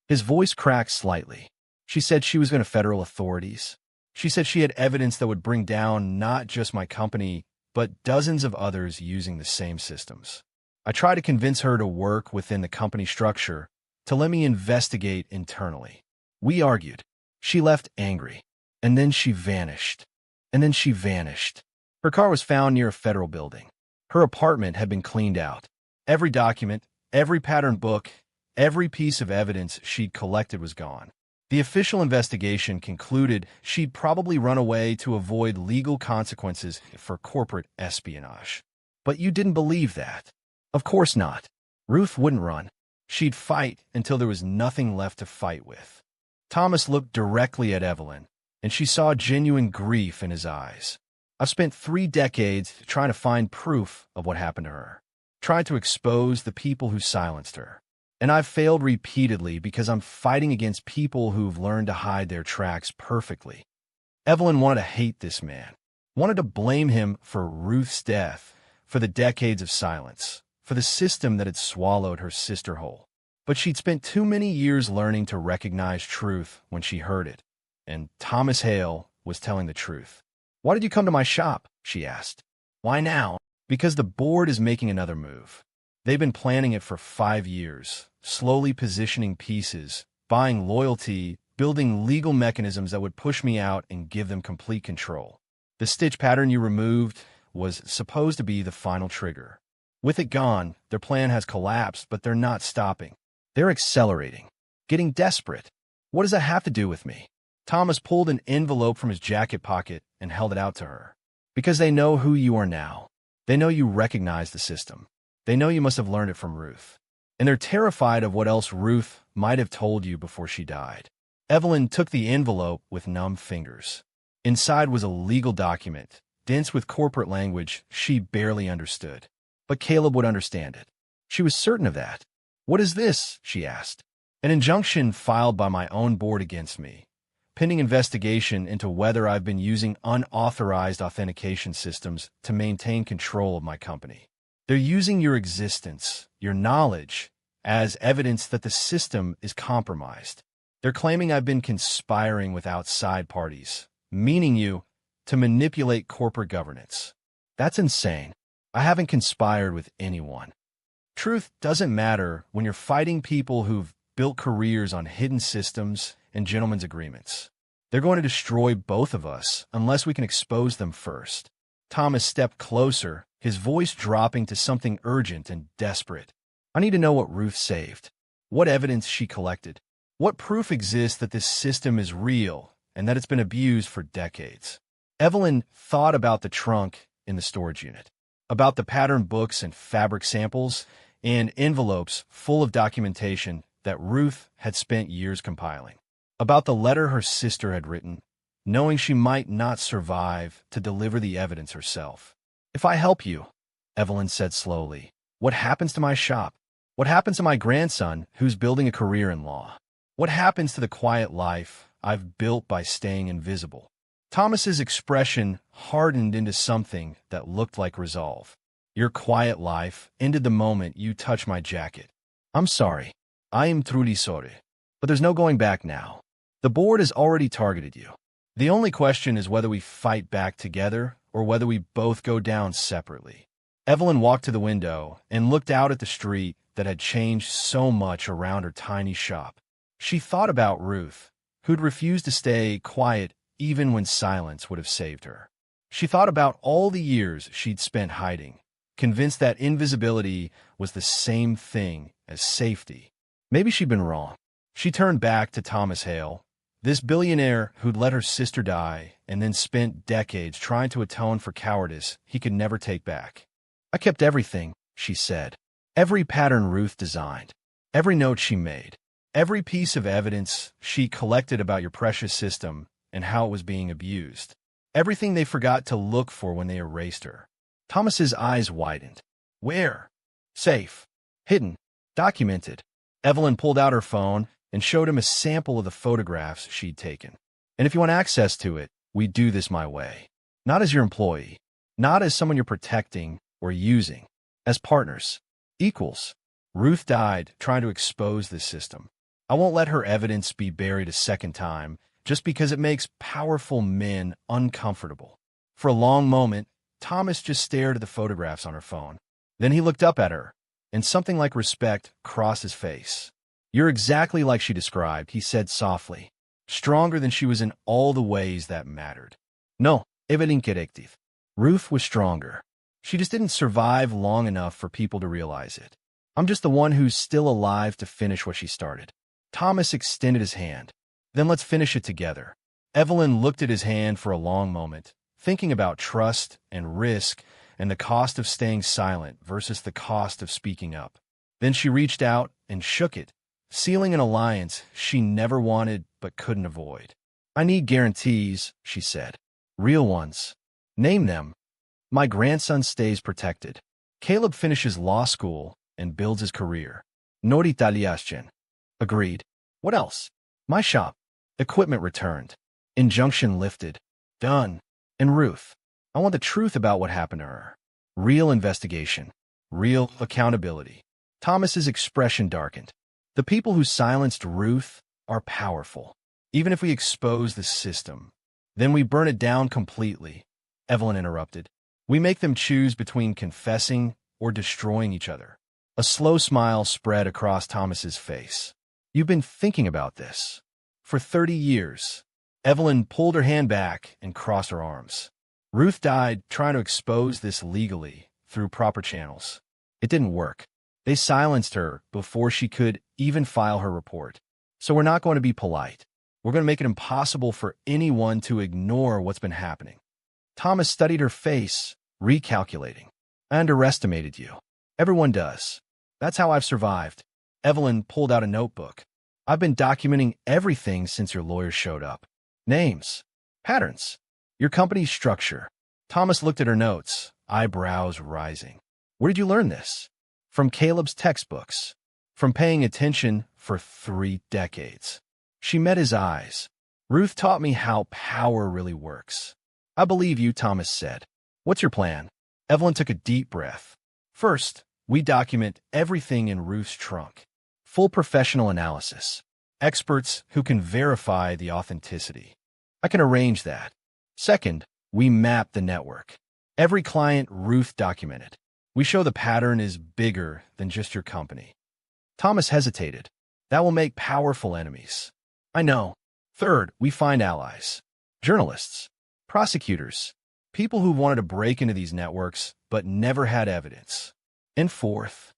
His voice cracked slightly. She said she was going to federal authorities. She said she had evidence that would bring down not just my company, but dozens of others using the same systems. I tried to convince her to work within the company structure, to let me investigate internally. We argued. She left angry. And then she vanished. And then she vanished. Her car was found near a federal building. Her apartment had been cleaned out. Every document, every pattern book, every piece of evidence she'd collected was gone. The official investigation concluded she'd probably run away to avoid legal consequences for corporate espionage. But you didn't believe that. Of course not. Ruth wouldn't run. She'd fight until there was nothing left to fight with. Thomas looked directly at Evelyn, and she saw genuine grief in his eyes. I've spent 3 decades trying to find proof of what happened to her. Tried to expose the people who silenced her. And I've failed repeatedly because I'm fighting against people who've learned to hide their tracks perfectly. Evelyn wanted to hate this man, wanted to blame him for Ruth's death, for the decades of silence, for the system that had swallowed her sister whole. But she'd spent too many years learning to recognize truth when she heard it. And Thomas Hale was telling the truth. Why did you come to my shop? She asked. Why now? Because the board is making another move. They've been planning it for 5 years, slowly positioning pieces, buying loyalty, building legal mechanisms that would push me out and give them complete control. The stitch pattern you removed was supposed to be the final trigger. With it gone, their plan has collapsed, but they're not stopping. They're accelerating, getting desperate. What does that have to do with me? Thomas pulled an envelope from his jacket pocket and held it out to her. Because they know who you are now. They know you recognize the system. They know you must have learned it from Ruth. And they're terrified of what else Ruth might have told you before she died. Evelyn took the envelope with numb fingers. Inside was a legal document, dense with corporate language she barely understood. But Caleb would understand it. She was certain of that. What is this? She asked. An injunction filed by my own board against me, pending investigation into whether I've been using unauthorized authentication systems to maintain control of my company. They're using your existence, your knowledge, as evidence that the system is compromised. They're claiming I've been conspiring with outside parties, meaning you, to manipulate corporate governance. That's insane. I haven't conspired with anyone. Truth doesn't matter when you're fighting people who've built careers on hidden systems and gentlemen's agreements. They're going to destroy both of us unless we can expose them first. Thomas stepped closer, his voice dropping to something urgent and desperate. I need to know what Ruth saved, what evidence she collected, what proof exists that this system is real and that it's been abused for decades. Evelyn thought about the trunk in the storage unit. about the pattern books and fabric samples, and envelopes full of documentation that Ruth had spent years compiling, about the letter her sister had written, knowing she might not survive to deliver the evidence herself. "If I help you," Evelyn said slowly, "what happens to my shop? What happens to my grandson who's building a career in law? What happens to the quiet life I've built by staying invisible?" Thomas's expression hardened into something that looked like resolve. "Your quiet life ended the moment you touched my jacket. I'm sorry. I am truly sorry. But there's no going back now. The board has already targeted you. The only question is whether we fight back together or whether we both go down separately." Evelyn walked to the window and looked out at the street that had changed so much around her tiny shop. She thought about Ruth, who'd refused to stay quiet even when silence would have saved her. She thought about all the years she'd spent hiding, convinced that invisibility was the same thing as safety. Maybe she'd been wrong. She turned back to Thomas Hale, this billionaire who'd let her sister die and then spent decades trying to atone for cowardice he could never take back. "I kept everything," she said. "Every pattern Ruth designed, every note she made, every piece of evidence she collected about your precious system and how it was being abused. Everything they forgot to look for when they erased her." Thomas's eyes widened. "Where?" "Safe. Hidden. Documented." Evelyn pulled out her phone and showed him a sample of the photographs she'd taken. "And if you want access to it, we do this my way. Not as your employee. Not as someone you're protecting or using. As partners. Equals. Ruth died trying to expose this system. I won't let her evidence be buried a second time just because it makes powerful men uncomfortable." For a long moment, Thomas just stared at the photographs on her phone. Then he looked up at her, and something like respect crossed his face. "You're exactly like she described," he said softly. "Stronger than she was in all the ways that mattered." "No, Evelyn corrective. Ruth was stronger. She just didn't survive long enough for people to realize it. I'm just the one who's still alive to finish what she started." Thomas extended his hand. "Then let's finish it together." Evelyn looked at his hand for a long moment, thinking about trust and risk and the cost of staying silent versus the cost of speaking up. Then she reached out and shook it, sealing an alliance she never wanted but couldn't avoid. "I need guarantees," she said. "Real ones. Name them. My grandson stays protected. Caleb finishes law school and builds his career. Nord Italiaschen." "Agreed. What else?" "My shop. Equipment returned. Injunction lifted. Done. And Ruth. I want the truth about what happened to her. Real investigation. Real accountability." Thomas's expression darkened. "The people who silenced Ruth are powerful. Even if we expose the system, then we burn it down completely." Evelyn interrupted. "We make them choose between confessing or destroying each other." A slow smile spread across Thomas's face. "You've been thinking about this for 30 years. Evelyn pulled her hand back and crossed her arms. "Ruth died trying to expose this legally through proper channels. It didn't work. They silenced her before she could even file her report. So we're not going to be polite. We're going to make it impossible for anyone to ignore what's been happening." Thomas studied her face, recalculating. "I underestimated you. Everyone does. That's how I've survived." Evelyn pulled out a notebook. "I've been documenting everything since your lawyer showed up. Names, patterns, your company's structure." Thomas looked at her notes, eyebrows rising. "Where did you learn this?" "From Caleb's textbooks. From paying attention for 3 decades." She met his eyes. "Ruth taught me how power really works." "I believe you," Thomas said. "What's your plan?" Evelyn took a deep breath. "First, we document everything in Ruth's trunk. Full professional analysis. Experts who can verify the authenticity. I can arrange that. Second, we map the network. Every client Ruth documented. We show the pattern is bigger than just your company." Thomas hesitated. "That will make powerful enemies." "I know." Third, we find allies. Journalists, prosecutors, people who wanted to break into these networks but never had evidence. And fourth,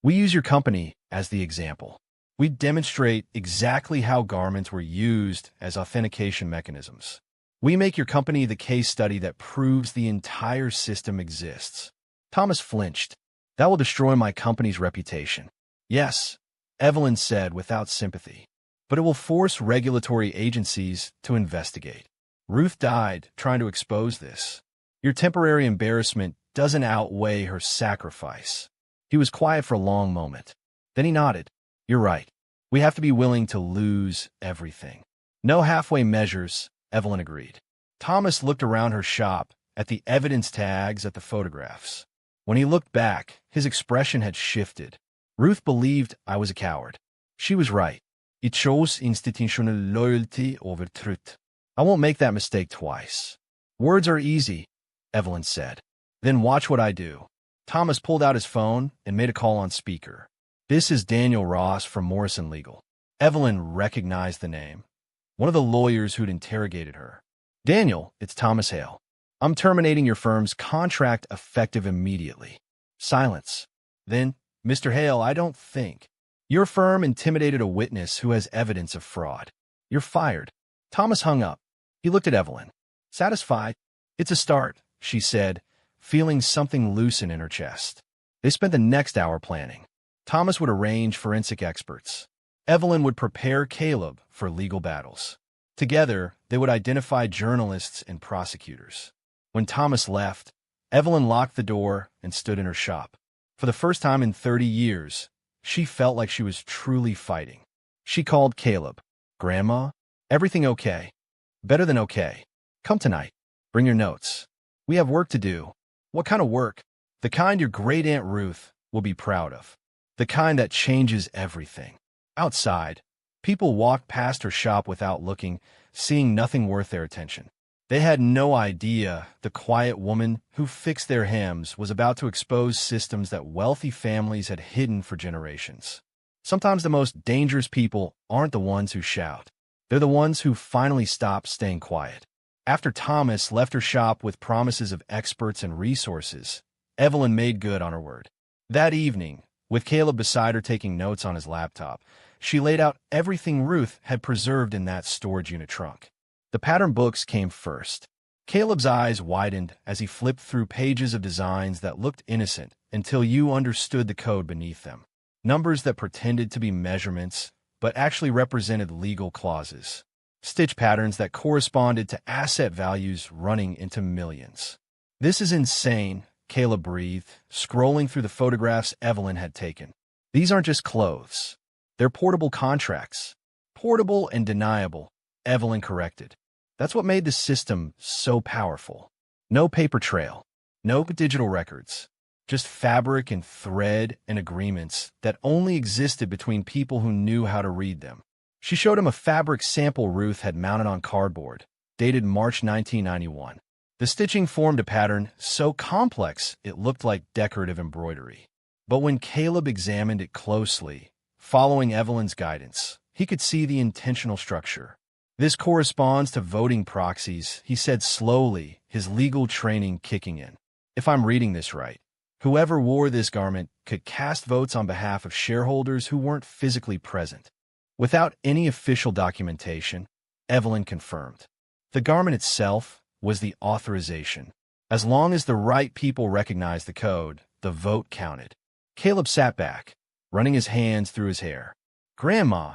we use your company as the example. We demonstrate exactly how garments were used as authentication mechanisms. We make your company the case study that proves the entire system exists. Thomas flinched. That will destroy my company's reputation. Yes, Evelyn said without sympathy. But it will force regulatory agencies to investigate. Ruth died trying to expose this. Your temporary embarrassment doesn't outweigh her sacrifice. He was quiet for a long moment. Then he nodded. You're right. We have to be willing to lose everything. No halfway measures, Evelyn agreed. Thomas looked around her shop, at the evidence tags, at the photographs. When he looked back, his expression had shifted. Ruth believed I was a coward. She was right. It chose institutional loyalty over truth. I won't make that mistake twice. Words are easy, Evelyn said. Then watch what I do. Thomas pulled out his phone and made a call on speaker. This is Daniel Ross from Morrison Legal. Evelyn recognized the name. One of the lawyers who'd interrogated her. Daniel, it's Thomas Hale. I'm terminating your firm's contract effective immediately. Silence. Then, Mr. Hale, I don't think. Your firm intimidated a witness who has evidence of fraud. You're fired. Thomas hung up. He looked at Evelyn. Satisfied? It's a start, she said, feeling something loosen in her chest. They spent the next hour planning. Thomas would arrange forensic experts. Evelyn would prepare Caleb for legal battles. Together, they would identify journalists and prosecutors. When Thomas left, Evelyn locked the door and stood in her shop. For the first time in 30 years, she felt like she was truly fighting. She called Caleb. Grandma? Everything okay? Better than okay. Come tonight. Bring your notes. We have work to do. What kind of work? The kind your great-aunt Ruth will be proud of. The kind that changes everything. Outside, people walked past her shop without looking, seeing nothing worth their attention. They had no idea the quiet woman who fixed their hems was about to expose systems that wealthy families had hidden for generations. Sometimes the most dangerous people aren't the ones who shout. They're the ones who finally stop staying quiet. After Thomas left her shop with promises of experts and resources, Evelyn made good on her word. That evening, with Caleb beside her taking notes on his laptop, she laid out everything Ruth had preserved in that storage unit trunk. The pattern books came first. Caleb's eyes widened as he flipped through pages of designs that looked innocent until you understood the code beneath them. Numbers that pretended to be measurements, but actually represented legal clauses. Stitch patterns that corresponded to asset values running into millions. This is insane, Caleb breathed, scrolling through the photographs Evelyn had taken. These aren't just clothes. They're portable contracts. Portable and deniable, Evelyn corrected. That's what made the system so powerful. No paper trail. No digital records. Just fabric and thread and agreements that only existed between people who knew how to read them. She showed him a fabric sample Ruth had mounted on cardboard, dated March 1991. The stitching formed a pattern so complex it looked like decorative embroidery. But when Caleb examined it closely, following Evelyn's guidance, he could see the intentional structure. This corresponds to voting proxies, he said slowly, his legal training kicking in. If I'm reading this right, whoever wore this garment could cast votes on behalf of shareholders who weren't physically present. Without any official documentation, Evelyn confirmed. The garment itself was the authorization. As long as the right people recognized the code, the vote counted. Caleb sat back, running his hands through his hair. Grandma,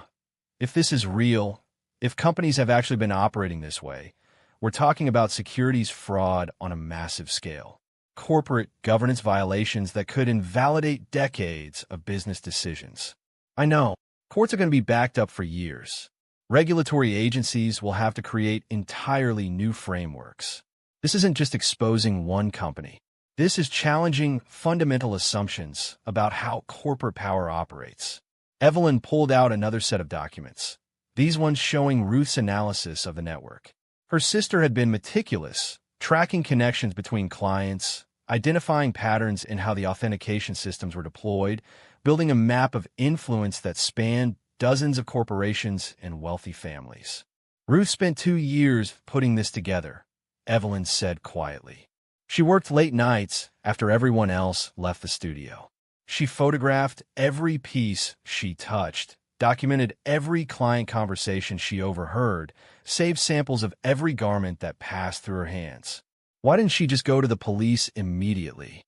if this is real, if companies have actually been operating this way, we're talking about securities fraud on a massive scale. Corporate governance violations that could invalidate decades of business decisions. I know, courts are going to be backed up for years. Regulatory agencies will have to create entirely new frameworks. This isn't just exposing one company. This is challenging fundamental assumptions about how corporate power operates. Evelyn pulled out another set of documents, these ones showing Ruth's analysis of the network. Her sister had been meticulous, tracking connections between clients, identifying patterns in how the authentication systems were deployed, building a map of influence that spanned dozens of corporations and wealthy families. Ruth spent 2 years putting this together, Evelyn said quietly. She worked late nights after everyone else left the studio. She photographed every piece she touched, documented every client conversation she overheard, saved samples of every garment that passed through her hands. Why didn't she just go to the police immediately?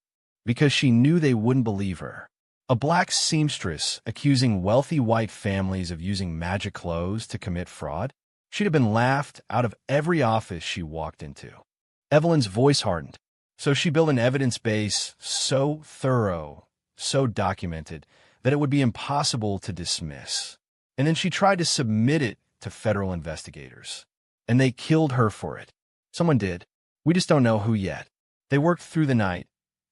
because she knew they wouldn't believe her. A black seamstress accusing wealthy white families of using magic clothes to commit fraud? She'd have been laughed out of every office she walked into. Evelyn's voice hardened. So she built an evidence base so thorough, so documented, that it would be impossible to dismiss. And then she tried to submit it to federal investigators. And they killed her for it. Someone did. We just don't know who yet. They worked through the night,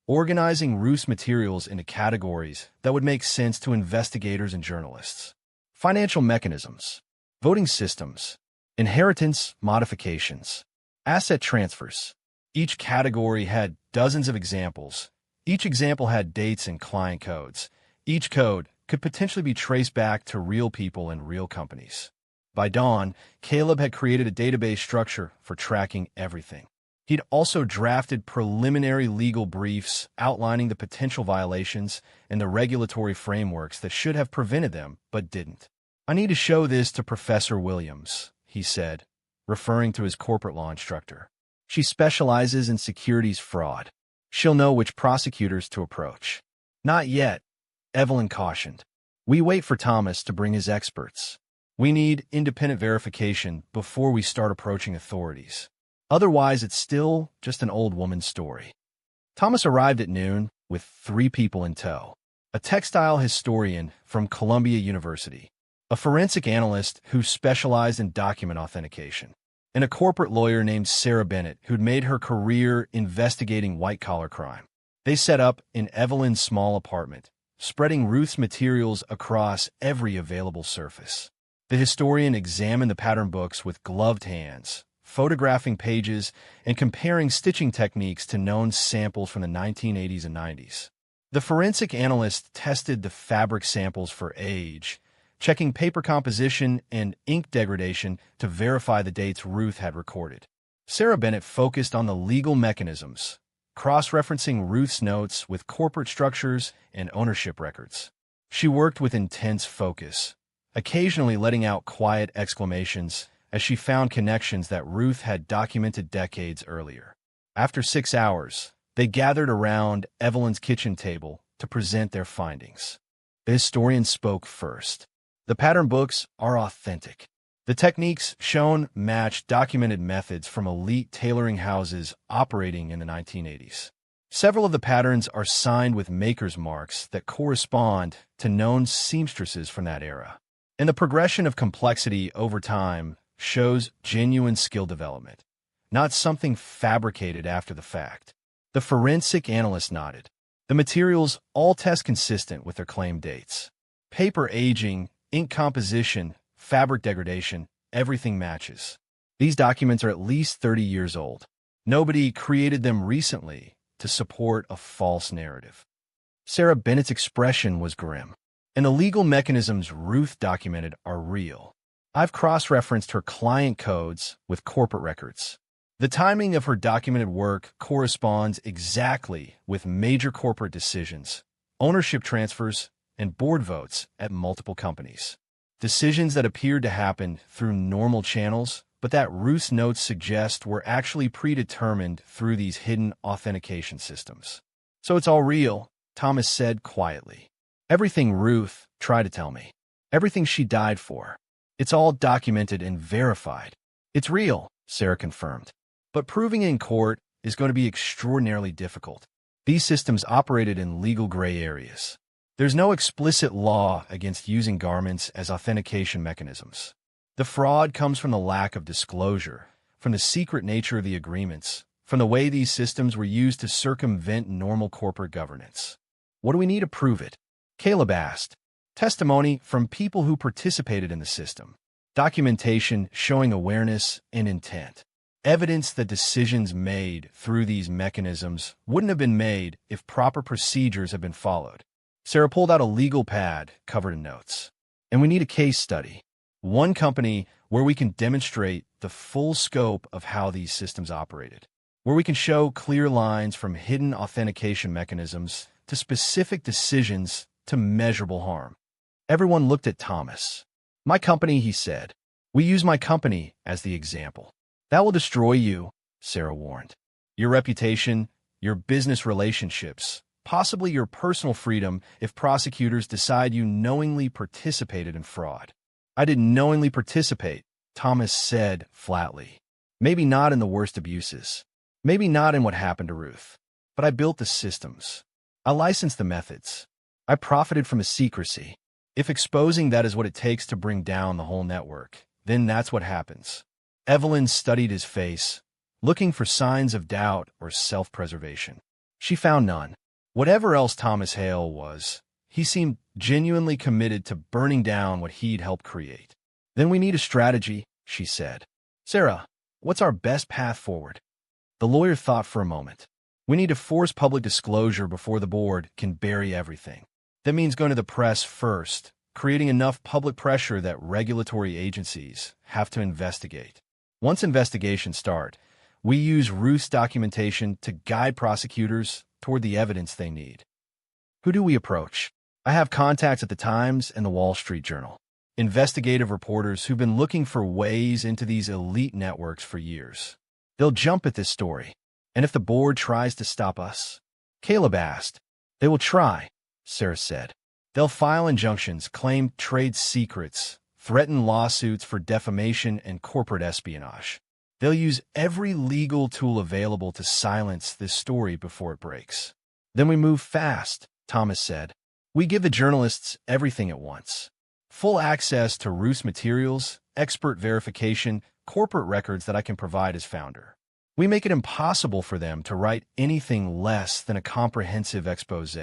organizing Ruth's materials into categories that would make sense to investigators and journalists. Financial mechanisms, voting systems, inheritance modifications, asset transfers. Each category had dozens of examples. Each example had dates and client codes. Each code could potentially be traced back to real people and real companies. By dawn, Caleb had created a database structure for tracking everything. He'd also drafted preliminary legal briefs outlining the potential violations and the regulatory frameworks that should have prevented them, but didn't. "I need to show this to Professor Williams," he said, referring to his corporate law instructor. "She specializes in securities fraud. She'll know which prosecutors to approach." "Not yet," Evelyn cautioned. "We wait for Thomas to bring his experts. We need independent verification before we start approaching authorities. Otherwise, it's still just an old woman's story." Thomas arrived at noon with 3 people in tow: a textile historian from Columbia University, a forensic analyst who specialized in document authentication, and a corporate lawyer named Sarah Bennett who'd made her career investigating white-collar crime. They set up in Evelyn's small apartment, spreading Ruth's materials across every available surface. The historian examined the pattern books with gloved hands, photographing pages and comparing stitching techniques to known samples from the 1980s and 90s. The forensic analyst tested the fabric samples for age, checking paper composition and ink degradation to verify the dates Ruth had recorded. Sarah Bennett focused on the legal mechanisms, cross-referencing Ruth's notes with corporate structures and ownership records. She worked with intense focus, occasionally letting out quiet exclamations as she found connections that Ruth had documented decades earlier. After 6 hours, they gathered around Evelyn's kitchen table to present their findings. The historian spoke first. "The pattern books are authentic. The techniques shown match documented methods from elite tailoring houses operating in the 1980s. Several of the patterns are signed with maker's marks that correspond to known seamstresses from that era. And the progression of complexity over time shows genuine skill development, not something fabricated after the fact." The forensic analyst nodded. "The materials all test consistent with their claimed dates. Paper aging, ink composition, fabric degradation, everything matches. These documents are at least 30 years old. Nobody created them recently to support a false narrative." Sarah Bennett's expression was grim. "And the legal mechanisms Ruth documented are real. I've cross-referenced her client codes with corporate records. The timing of her documented work corresponds exactly with major corporate decisions, ownership transfers, and board votes at multiple companies. Decisions that appeared to happen through normal channels, but that Ruth's notes suggest were actually predetermined through these hidden authentication systems." "So it's all real," Thomas said quietly. "Everything Ruth tried to tell me. Everything she died for. It's all documented and verified." "It's real," Sarah confirmed. "But proving it in court is going to be extraordinarily difficult. These systems operated in legal gray areas. There's no explicit law against using garments as authentication mechanisms. The fraud comes from the lack of disclosure, from the secret nature of the agreements, from the way these systems were used to circumvent normal corporate governance." "What do we need to prove it?" Caleb asked. "Testimony from people who participated in the system. Documentation showing awareness and intent. Evidence that decisions made through these mechanisms wouldn't have been made if proper procedures had been followed." Sarah pulled out a legal pad covered in notes. "And we need a case study. One company where we can demonstrate the full scope of how these systems operated, where we can show clear lines from hidden authentication mechanisms to specific decisions to measurable harm." Everyone looked at Thomas. "My company," he said. "We use my company as the example." "That will destroy you," Sarah warned. "Your reputation, your business relationships, possibly your personal freedom if prosecutors decide you knowingly participated in fraud. I didn't knowingly participate, Thomas said flatly. Maybe not in the worst abuses. Maybe not in what happened to Ruth. But I built the systems. I licensed the methods. I profited from his secrecy. If exposing that is what it takes to bring down the whole network, then that's what happens. Evelyn studied his face, looking for signs of doubt or self-preservation. She found none. Whatever else Thomas Hale was, he seemed genuinely committed to burning down what he'd helped create. Then we need a strategy, she said. Sarah, what's our best path forward? The lawyer thought for a moment. We need to force public disclosure before the board can bury everything. That means going to the press first, creating enough public pressure that regulatory agencies have to investigate. Once investigations start, we use Ruth's documentation to guide prosecutors toward the evidence they need. Who do we approach? I have contacts at the Times and the Wall Street Journal. Investigative reporters who've been looking for ways into these elite networks for years. They'll jump at this story. And if the board tries to stop us? Caleb asked. They will try, Sarah said. They'll file injunctions, claim trade secrets, threaten lawsuits for defamation and corporate espionage. They'll use every legal tool available to silence this story before it breaks. Then we move fast, Thomas said. We give the journalists everything at once. Full access to Ruth's materials, expert verification, corporate records that I can provide as founder. We make it impossible for them to write anything less than a comprehensive expose.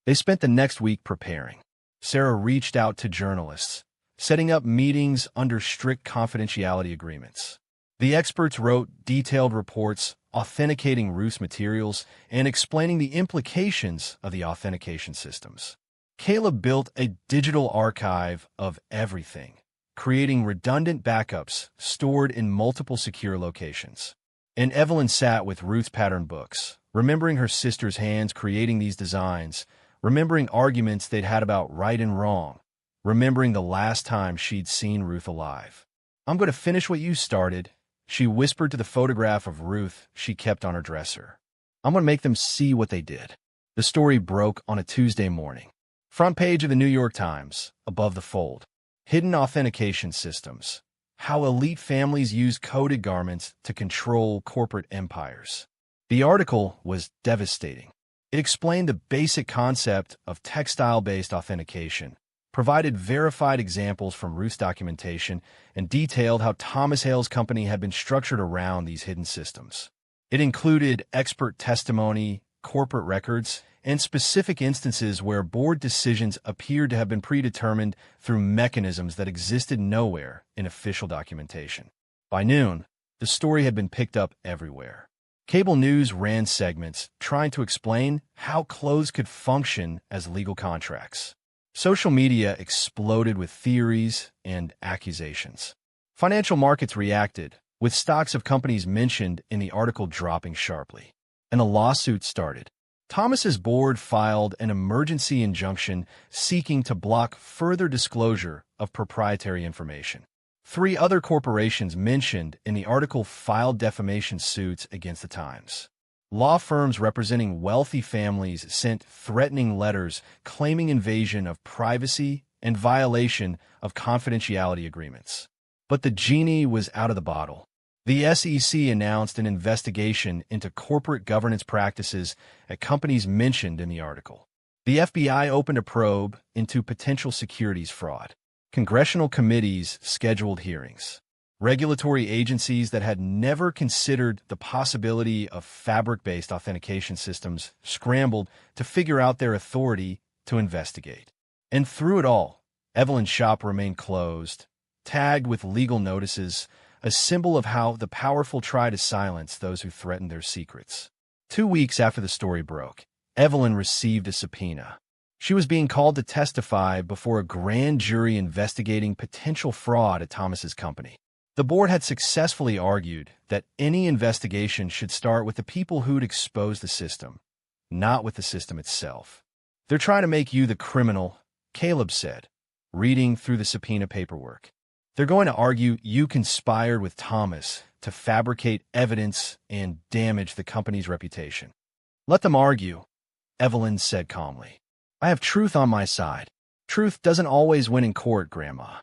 They spent the next week preparing. Sarah reached out to journalists, setting up meetings under strict confidentiality agreements. The experts wrote detailed reports authenticating Ruth's materials and explaining the implications of the authentication systems. Caleb built a digital archive of everything, creating redundant backups stored in multiple secure locations. And Evelyn sat with Ruth's pattern books, remembering her sister's hands creating these designs, remembering arguments they'd had about right and wrong, remembering the last time she'd seen Ruth alive. I'm going to finish what you started, she whispered to the photograph of Ruth she kept on her dresser. I'm going to make them see what they did. The story broke on a Tuesday morning. Front page of the New York Times, above the fold. Hidden authentication systems. How elite families use coded garments to control corporate empires. The article was devastating. It explained the basic concept of textile-based authentication, provided verified examples from Ruth's documentation, and detailed how Thomas Hale's company had been structured around these hidden systems. It included expert testimony, corporate records, and specific instances where board decisions appeared to have been predetermined through mechanisms that existed nowhere in official documentation. By noon, the story had been picked up everywhere. Cable news ran segments trying to explain how clothes could function as legal contracts. Social media exploded with theories and accusations. Financial markets reacted, with stocks of companies mentioned in the article dropping sharply. And a lawsuit started. Thomas's board filed an emergency injunction seeking to block further disclosure of proprietary information. 3 other corporations mentioned in the article filed defamation suits against the Times. Law firms representing wealthy families sent threatening letters claiming invasion of privacy and violation of confidentiality agreements. But the genie was out of the bottle. The SEC announced an investigation into corporate governance practices at companies mentioned in the article. The FBI opened a probe into potential securities fraud. Congressional committees scheduled hearings. Regulatory agencies that had never considered the possibility of fabric-based authentication systems scrambled to figure out their authority to investigate. And through it all, Evelyn's shop remained closed, tagged with legal notices, a symbol of how the powerful try to silence those who threaten their secrets. 2 weeks after the story broke, Evelyn received a subpoena. She was being called to testify before a grand jury investigating potential fraud at Thomas's company. The board had successfully argued that any investigation should start with the people who'd exposed the system, not with the system itself. They're trying to make you the criminal, Caleb said, reading through the subpoena paperwork. They're going to argue you conspired with Thomas to fabricate evidence and damage the company's reputation. Let them argue. Evelyn said calmly. I have truth on my side. Truth doesn't always win in court, Grandma.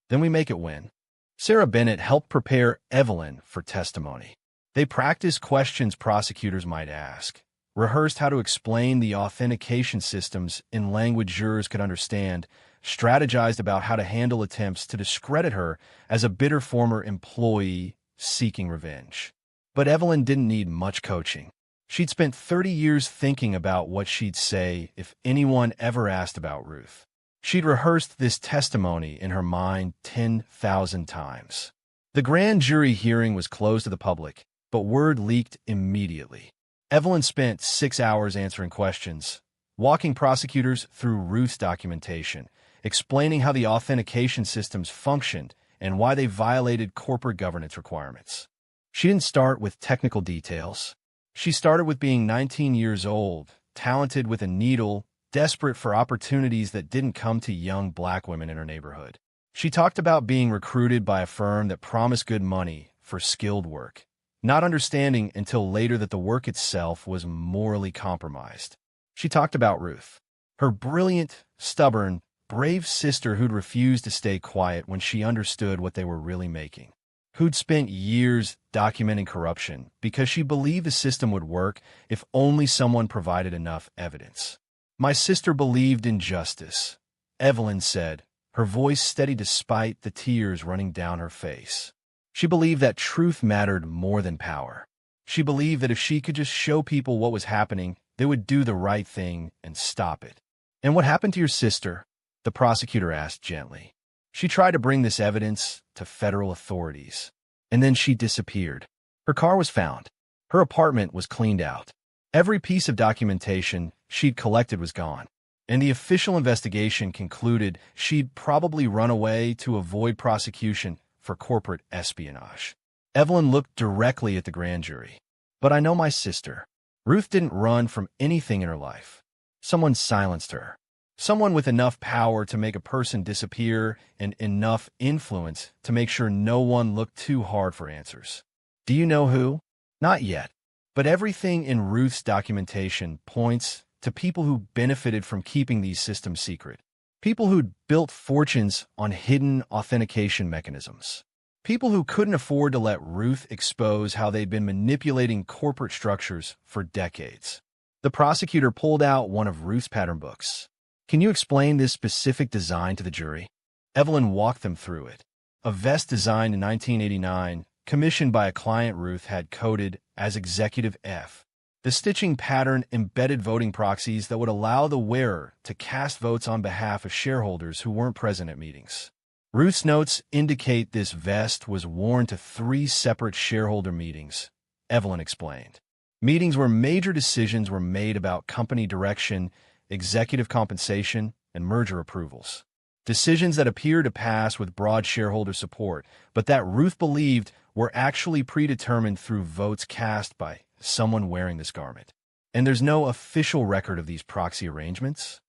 Then we make it win. Sarah Bennett helped prepare Evelyn for testimony. They practiced questions prosecutors might ask, rehearsed how to explain the authentication systems in language jurors could understand, strategized about how to handle attempts to discredit her as a bitter former employee seeking revenge. But Evelyn didn't need much coaching. She'd spent 30 years thinking about what she'd say if anyone ever asked about Ruth. She'd rehearsed this testimony in her mind 10,000 times. The grand jury hearing was closed to the public, but word leaked immediately. Evelyn spent 6 hours answering questions, walking prosecutors through Ruth's documentation, explaining how the authentication systems functioned and why they violated corporate governance requirements. She didn't start with technical details. She started with being 19 years old, talented with a needle, desperate for opportunities that didn't come to young black women in her neighborhood. She talked about being recruited by a firm that promised good money for skilled work, not understanding until later that the work itself was morally compromised. She talked about Ruth, her brilliant, stubborn, brave sister who'd refused to stay quiet when she understood what they were really making, who'd spent years documenting corruption because she believed the system would work if only someone provided enough evidence. My sister believed in justice, Evelyn said, her voice steady despite the tears running down her face. She believed that truth mattered more than power. She believed that if she could just show people what was happening, they would do the right thing and stop it. And what happened to your sister? The prosecutor asked gently. She tried to bring this evidence to federal authorities, and then she disappeared. Her car was found. Her apartment was cleaned out. Every piece of documentation she'd collected was gone, and the official investigation concluded she'd probably run away to avoid prosecution for corporate espionage. Evelyn looked directly at the grand jury. But I know my sister. Ruth didn't run from anything in her life. Someone silenced her. Someone with enough power to make a person disappear and enough influence to make sure no one looked too hard for answers. Do you know who? Not yet. But everything in Ruth's documentation points to people who benefited from keeping these systems secret. People who'd built fortunes on hidden authentication mechanisms. People who couldn't afford to let Ruth expose how they'd been manipulating corporate structures for decades. The prosecutor pulled out one of Ruth's pattern books. Can you explain this specific design to the jury? Evelyn walked them through it. A vest designed in 1989, commissioned by a client Ruth had coded as Executive F. The stitching pattern embedded voting proxies that would allow the wearer to cast votes on behalf of shareholders who weren't present at meetings. Ruth's notes indicate this vest was worn to 3 separate shareholder meetings, Evelyn explained. Meetings where major decisions were made about company direction, executive compensation, and merger approvals. Decisions that appeared to pass with broad shareholder support, but that Ruth believed were actually predetermined through votes cast by someone wearing this garment. And there's no official record of these proxy arrangements?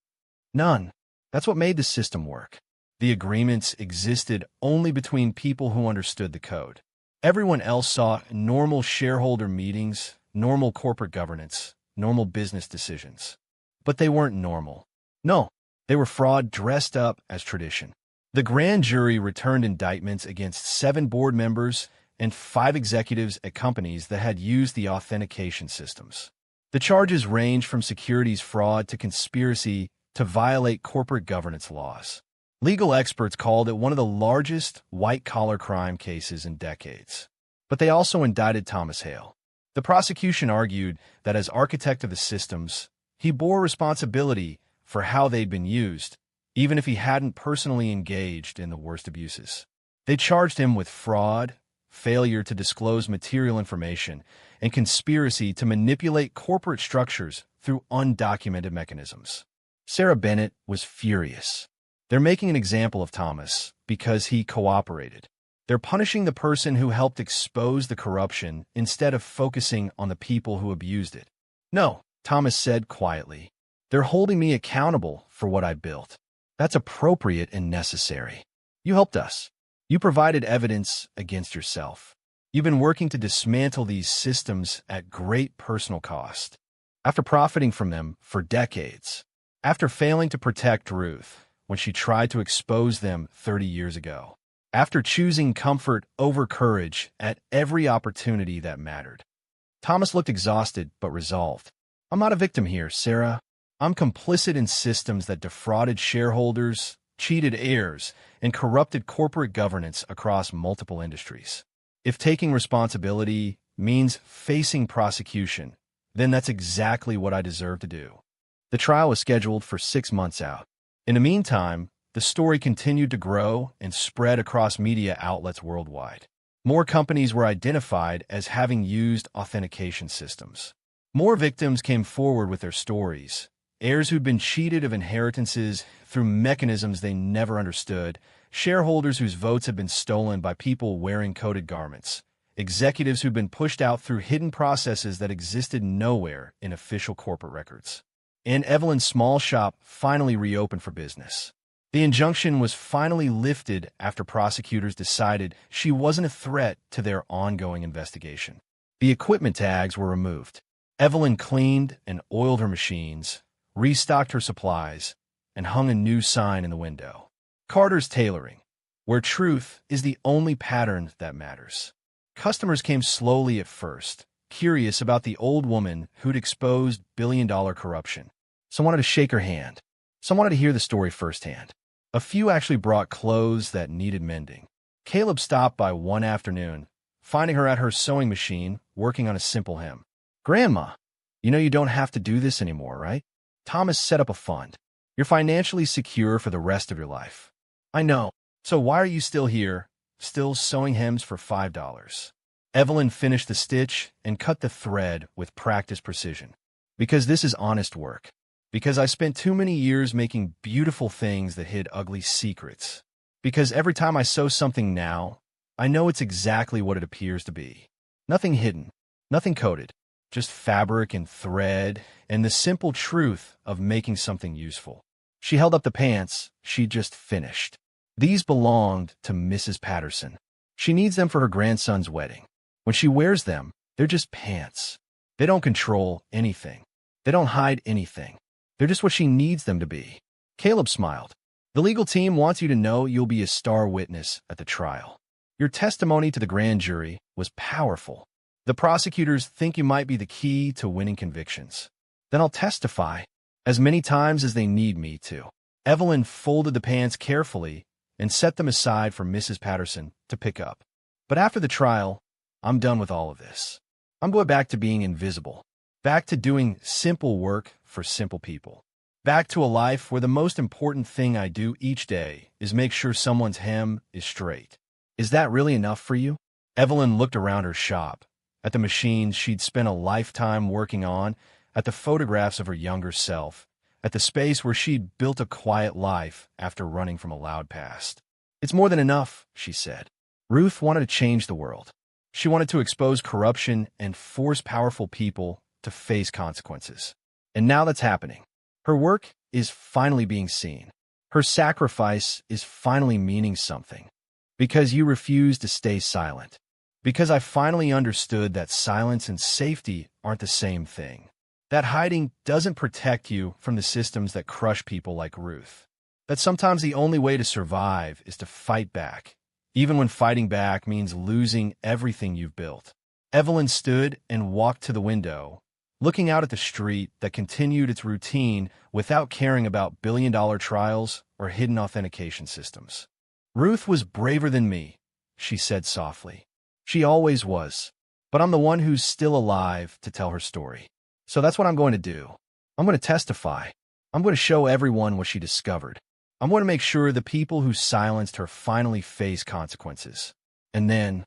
None. That's what made the system work. The agreements existed only between people who understood the code. Everyone else saw normal shareholder meetings, normal corporate governance, normal business decisions. But they weren't normal. No, they were fraud dressed up as tradition. The grand jury returned indictments against 7 board members and 5 executives at companies that had used the authentication systems. The charges range from securities fraud to conspiracy to violate corporate governance laws. Legal experts called it one of the largest white-collar crime cases in decades. But they also indicted Thomas Hale. The prosecution argued that as architect of the systems, he bore responsibility for how they'd been used, even if he hadn't personally engaged in the worst abuses. They charged him with fraud, failure to disclose material information, and conspiracy to manipulate corporate structures through undocumented mechanisms. Sarah Bennett was furious. They're making an example of Thomas because he cooperated. They're punishing the person who helped expose the corruption instead of focusing on the people who abused it. No, Thomas said quietly. They're holding me accountable for what I built. That's appropriate and necessary. You helped us. You provided evidence against yourself. You've been working to dismantle these systems at great personal cost. after profiting from them for decades, after failing to protect Ruth when she tried to expose them 30 years ago, after choosing comfort over courage at every opportunity that mattered. Thomas looked exhausted but resolved. I'm not a victim here, Sarah. I'm complicit in systems that defrauded shareholders, cheated heirs, and corrupted corporate governance across multiple industries. If taking responsibility means facing prosecution, then that's exactly what I deserve to do. The trial was scheduled for 6 months out. In the meantime, the story continued to grow and spread across media outlets worldwide. More companies were identified as having used authentication systems. More victims came forward with their stories. Heirs who'd been cheated of inheritances through mechanisms they never understood, shareholders whose votes had been stolen by people wearing coded garments, executives who'd been pushed out through hidden processes that existed nowhere in official corporate records. And Evelyn's small shop finally reopened for business. The injunction was finally lifted after prosecutors decided she wasn't a threat to their ongoing investigation. The equipment tags were removed. Evelyn cleaned and oiled her machines, restocked her supplies, and hung a new sign in the window. Carter's Tailoring, where truth is the only pattern that matters. Customers came slowly at first, curious about the old woman who'd exposed billion-dollar corruption. Some wanted to shake her hand. Some wanted to hear the story firsthand. A few actually brought clothes that needed mending. Caleb stopped by one afternoon, finding her at her sewing machine, working on a simple hem. Grandma, you don't have to do this anymore, right? Thomas set up a fund. You're financially secure for the rest of your life. I know. So why are you still here, still sewing hems for $5? Evelyn finished the stitch and cut the thread with practiced precision. Because this is honest work. Because I spent too many years making beautiful things that hid ugly secrets. Because every time I sew something now, I know it's exactly what it appears to be. Nothing hidden, nothing coded, just fabric and thread and the simple truth of making something useful. She held up the pants she'd just finished. These belonged to Mrs. Patterson. She needs them for her grandson's wedding. When she wears them, they're just pants. They don't control anything. They don't hide anything. They're just what she needs them to be. Caleb smiled. The legal team wants you to know you'll be a star witness at the trial. Your testimony to the grand jury was powerful. The prosecutors think you might be the key to winning convictions. Then I'll testify as many times as they need me to. Evelyn folded the pants carefully and set them aside for Mrs. Patterson to pick up. But after the trial, I'm done with all of this. I'm going back to being invisible. Back to doing simple work for simple people. Back to a life where the most important thing I do each day is make sure someone's hem is straight. Is that really enough for you? Evelyn looked around her shop, at the machines she'd spent a lifetime working on, at the photographs of her younger self, at the space where she'd built a quiet life after running from a loud past. It's more than enough, she said. Ruth wanted to change the world. She wanted to expose corruption and force powerful people to face consequences. And now that's happening. Her work is finally being seen. Her sacrifice is finally meaning something. Because you refuse to stay silent. Because I finally understood that silence and safety aren't the same thing. That hiding doesn't protect you from the systems that crush people like Ruth. That sometimes the only way to survive is to fight back, even when fighting back means losing everything you've built. Evelyn stood and walked to the window, looking out at the street that continued its routine without caring about billion-dollar trials or hidden authentication systems. Ruth was braver than me, she said softly. She always was. But I'm the one who's still alive to tell her story. So that's what I'm going to do. I'm going to testify. I'm going to show everyone what she discovered. I'm going to make sure the people who silenced her finally face consequences. And then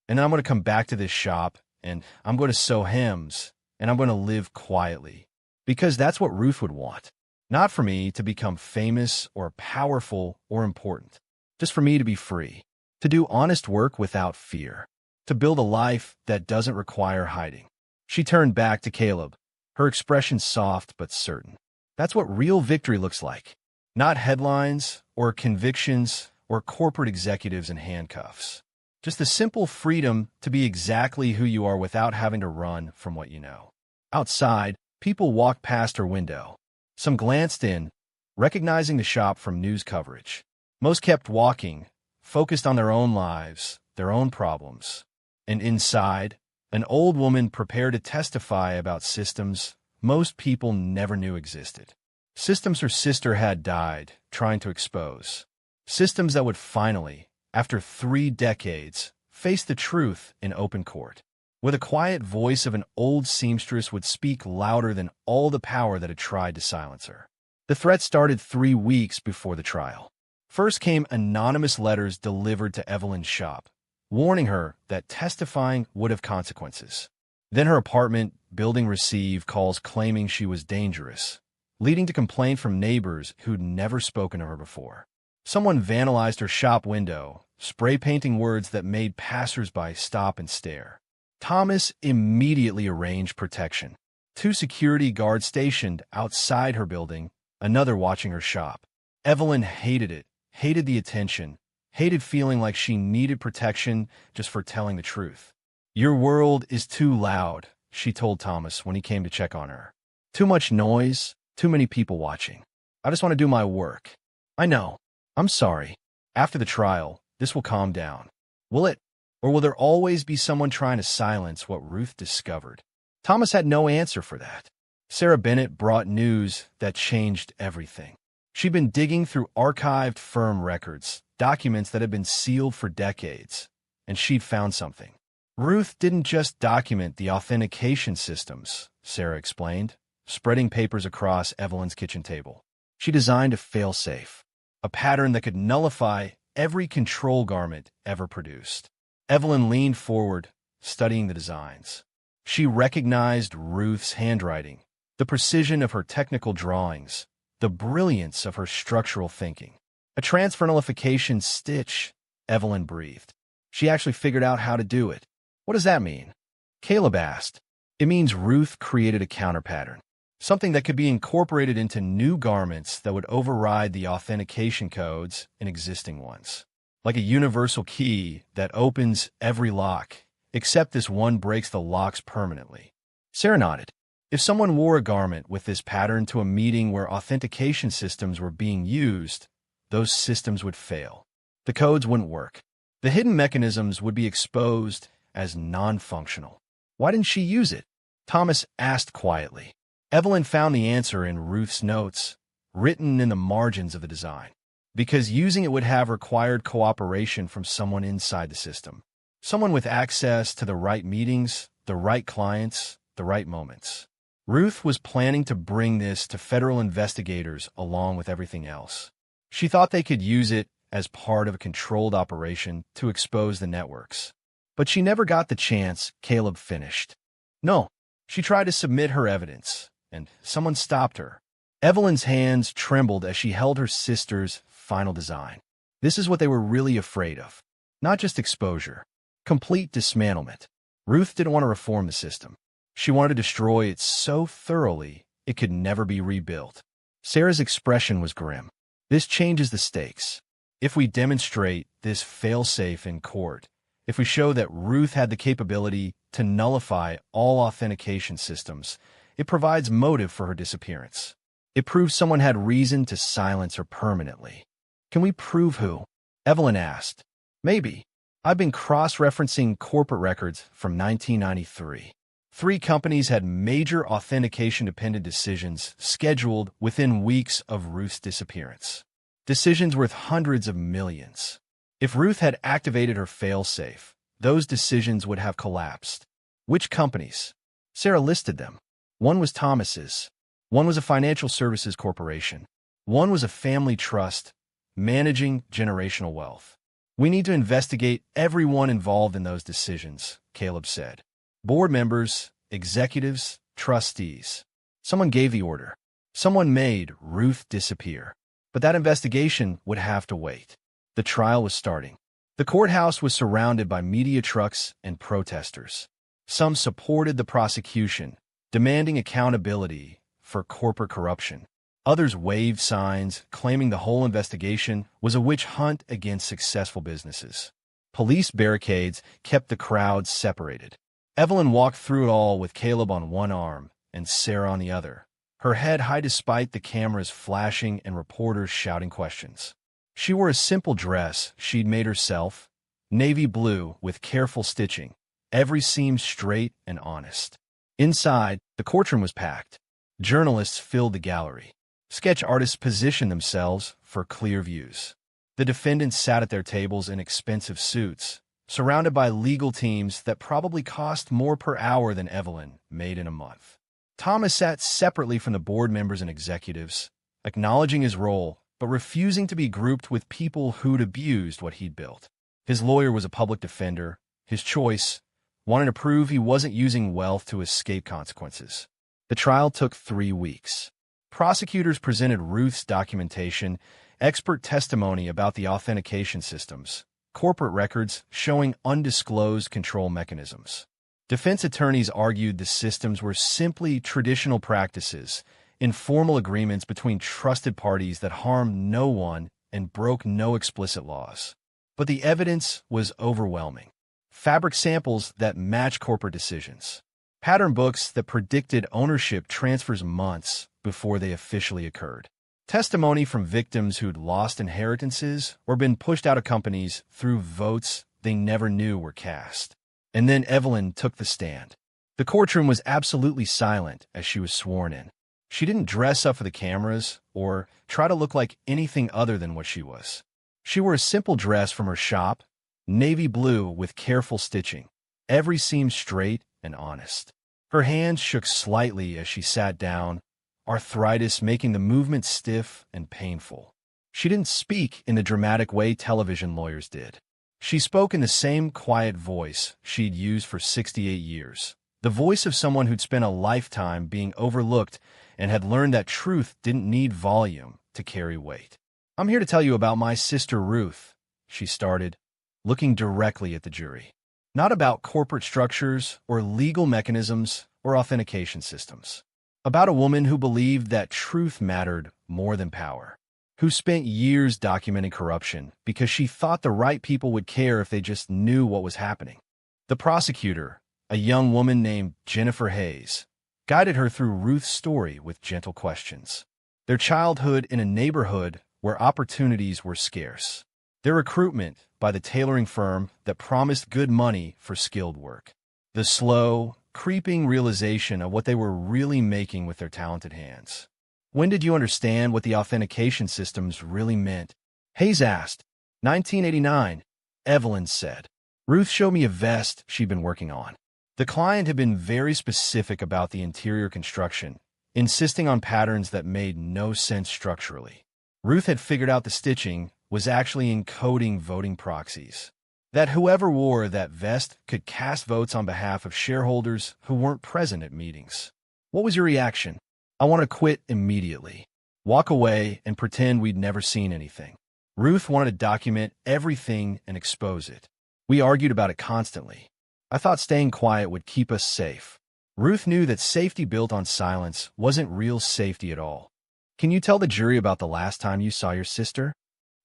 I'm going to come back to this shop, and I'm going to sew hems, and I'm going to live quietly. Because that's what Ruth would want. Not for me to become famous or powerful or important. Just for me to be free. To do honest work without fear. To build a life that doesn't require hiding. She turned back to Caleb, her expression soft but certain. That's what real victory looks like. Not headlines or convictions or corporate executives in handcuffs. Just the simple freedom to be exactly who you are without having to run from what you know. Outside, People walked past her window. Some glanced in, recognizing the shop from news coverage. Most kept walking, focused on their own lives, their own problems. And inside, an old woman prepared to testify about systems most people never knew existed. Systems her sister had died trying to expose. Systems that would finally, after 3 decades, face the truth in open court. Where the quiet voice of an old seamstress would speak louder than all the power that had tried to silence her. The threat started 3 weeks before the trial. First came anonymous letters delivered to Evelyn's shop, warning her that testifying would have consequences. Then her apartment building received calls claiming she was dangerous, leading to complaint from neighbors who'd never spoken to her before. Someone vandalized her shop window, spray painting words that made passersby stop and stare. Thomas immediately arranged protection. 2 security guards stationed outside her building, another watching her shop. Evelyn hated it, hated the attention, hated feeling like she needed protection just for telling the truth. "Your world is too loud," she told Thomas when he came to check on her. "Too much noise, too many people watching. I just want to do my work." "I know. I'm sorry. After the trial, this will calm down." "Will it? Or will there always be someone trying to silence what Ruth discovered?" Thomas had no answer for that. Sarah Bennett brought news that changed everything. She'd been digging through archived firm records, documents that had been sealed for decades, and she'd found something. Ruth didn't just document the authentication systems, Sarah explained, spreading papers across Evelyn's kitchen table. She designed a fail-safe, a pattern that could nullify every control garment ever produced. Evelyn leaned forward, studying the designs. She recognized Ruth's handwriting, the precision of her technical drawings, the brilliance of her structural thinking. "A transfer nullification stitch," Evelyn breathed. She actually figured out how to do it. "What does that mean?" Caleb asked. "It means Ruth created a counter pattern, something that could be incorporated into new garments that would override the authentication codes in existing ones. Like a universal key that opens every lock, except this one breaks the locks permanently." Sarah nodded. If someone wore a garment with this pattern to a meeting where authentication systems were being used, those systems would fail. The codes wouldn't work. The hidden mechanisms would be exposed as non-functional. "Why didn't she use it?" Thomas asked quietly. Evelyn found the answer in Ruth's notes, written in the margins of the design. Because using it would have required cooperation from someone inside the system. Someone with access to the right meetings, the right clients, the right moments. Ruth was planning to bring this to federal investigators along with everything else. She thought they could use it as part of a controlled operation to expose the networks. But she never got the chance, Caleb finished. "No." She tried to submit her evidence, and someone stopped her. Evelyn's hands trembled as she held her sister's final design. This is what they were really afraid of. Not just exposure. Complete dismantlement. Ruth didn't want to reform the system. She wanted to destroy it so thoroughly it could never be rebuilt. Sarah's expression was grim. "This changes the stakes. If we demonstrate this fail-safe in court, if we show that Ruth had the capability to nullify all authentication systems, it provides motive for her disappearance. It proves someone had reason to silence her permanently." "Can we prove who?" Evelyn asked. "Maybe. I've been cross-referencing corporate records from 1993. 3 companies had major authentication-dependent decisions scheduled within weeks of Ruth's disappearance. Decisions worth hundreds of millions. If Ruth had activated her fail-safe, those decisions would have collapsed. Which companies? Sarah listed them. One was Thomas's. One was a financial services corporation. One was a family trust, managing generational wealth. "We need to investigate everyone involved in those decisions," Caleb said. "Board members, executives, trustees." Someone gave the order. Someone made Ruth disappear. But that investigation would have to wait. The trial was starting. The courthouse was surrounded by media trucks and protesters. Some supported the prosecution, demanding accountability for corporate corruption. Others waved signs claiming the whole investigation was a witch hunt against successful businesses. Police barricades kept the crowd separated. Evelyn walked through it all with Caleb on one arm, and Sarah on the other, her head high despite the cameras flashing and reporters shouting questions. She wore a simple dress she'd made herself, navy blue with careful stitching, every seam straight and honest. Inside, the courtroom was packed. Journalists filled the gallery. Sketch artists positioned themselves for clear views. The defendants sat at their tables in expensive suits, surrounded by legal teams that probably cost more per hour than Evelyn made in a month. Thomas sat separately from the board members and executives, acknowledging his role, but refusing to be grouped with people who'd abused what he'd built. His lawyer was a public defender. His choice, wanted to prove he wasn't using wealth to escape consequences. The trial took 3 weeks. Prosecutors presented Ruth's documentation, expert testimony about the authentication systems, corporate records showing undisclosed control mechanisms. Defense attorneys argued the systems were simply traditional practices, informal agreements between trusted parties that harmed no one and broke no explicit laws. But the evidence was overwhelming. Fabric samples that match corporate decisions. Pattern books that predicted ownership transfers months before they officially occurred. Testimony from victims who'd lost inheritances or been pushed out of companies through votes they never knew were cast. And then Evelyn took the stand. The courtroom was absolutely silent as she was sworn in. She didn't dress up for the cameras or try to look like anything other than what she was. She wore a simple dress from her shop, navy blue with careful stitching, every seam straight and honest. Her hands shook slightly as she sat down, arthritis making the movement stiff and painful. She didn't speak in the dramatic way television lawyers did. She spoke in the same quiet voice she'd used for 68 years, the voice of someone who'd spent a lifetime being overlooked and had learned that truth didn't need volume to carry weight. "I'm here to tell you about my sister Ruth," she started, looking directly at the jury. "Not about corporate structures or legal mechanisms or authentication systems. About a woman who believed that truth mattered more than power, who spent years documenting corruption because she thought the right people would care if they just knew what was happening." The prosecutor, a young woman named Jennifer Hayes, guided her through Ruth's story with gentle questions. Their childhood in a neighborhood where opportunities were scarce. Their recruitment by the tailoring firm that promised good money for skilled work. The slow, creeping realization of what they were really making with their talented hands. "When did you understand what the authentication systems really meant?" Hayes asked. 1989, Evelyn said. "Ruth showed me a vest she'd been working on." The client had been very specific about the interior construction, insisting on patterns that made no sense structurally. Ruth had figured out the stitching was actually encoding voting proxies. That whoever wore that vest could cast votes on behalf of shareholders who weren't present at meetings. "What was your reaction?" "I want to quit immediately. Walk away and pretend we'd never seen anything." Ruth wanted to document everything and expose it. We argued about it constantly. I thought staying quiet would keep us safe. Ruth knew that safety built on silence wasn't real safety at all. "Can you tell the jury about the last time you saw your sister?"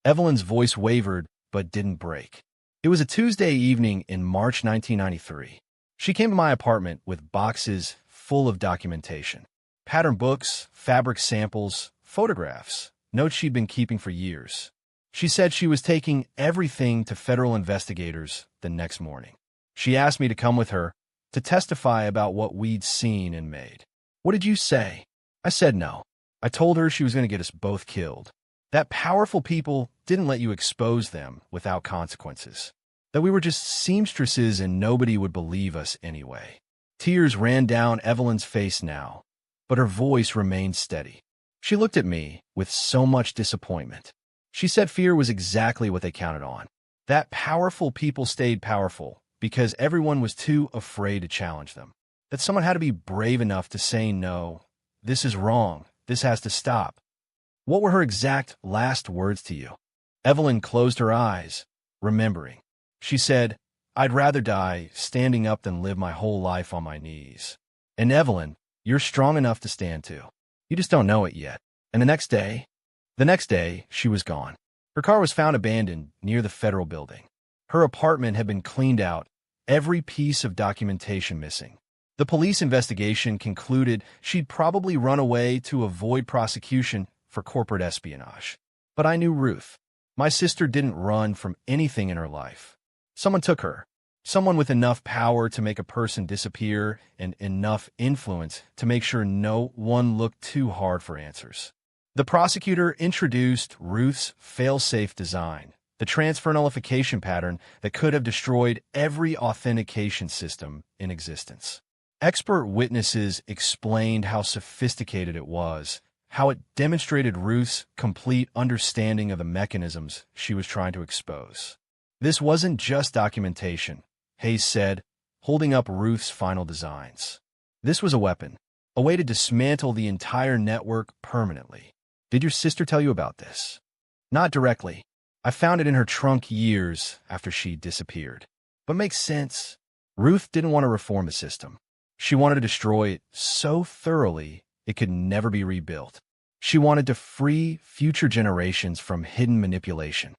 Evelyn's voice wavered but didn't break. "It was a Tuesday evening in March 1993. She came to my apartment with boxes full of documentation. Pattern books, fabric samples, photographs, notes she'd been keeping for years. She said she was taking everything to federal investigators the next morning. She asked me to come with her to testify about what we'd seen and made. What did you say?" I said no. I told her she was going to get us both killed. That powerful people didn't let you expose them without consequences. That we were just seamstresses and nobody would believe us anyway. Tears ran down Evelyn's face now, but her voice remained steady. She looked at me with so much disappointment. She said fear was exactly what they counted on. That powerful people stayed powerful because everyone was too afraid to challenge them. That someone had to be brave enough to say no, this is wrong, this has to stop. What were her exact last words to you? Evelyn closed her eyes, remembering. She said, "I'd rather die standing up than live my whole life on my knees." And Evelyn, you're strong enough to stand too. You just don't know it yet. And the next day, she was gone. Her car was found abandoned near the federal building. Her apartment had been cleaned out, every piece of documentation missing. The police investigation concluded she'd probably run away to avoid prosecution for corporate espionage. But I knew Ruth. My sister didn't run from anything in her life. Someone took her. Someone with enough power to make a person disappear and enough influence to make sure no one looked too hard for answers. The prosecutor introduced Ruth's fail-safe design, the transfer nullification pattern that could have destroyed every authentication system in existence. Expert witnesses explained how sophisticated it was, how it demonstrated Ruth's complete understanding of the mechanisms she was trying to expose. This wasn't just documentation, Hayes said, holding up Ruth's final designs. This was a weapon, a way to dismantle the entire network permanently. Did your sister tell you about this? Not directly. I found it in her trunk years after she disappeared. But makes sense. Ruth didn't want to reform the system. She wanted to destroy it so thoroughly it could never be rebuilt. She wanted to free future generations from hidden manipulation.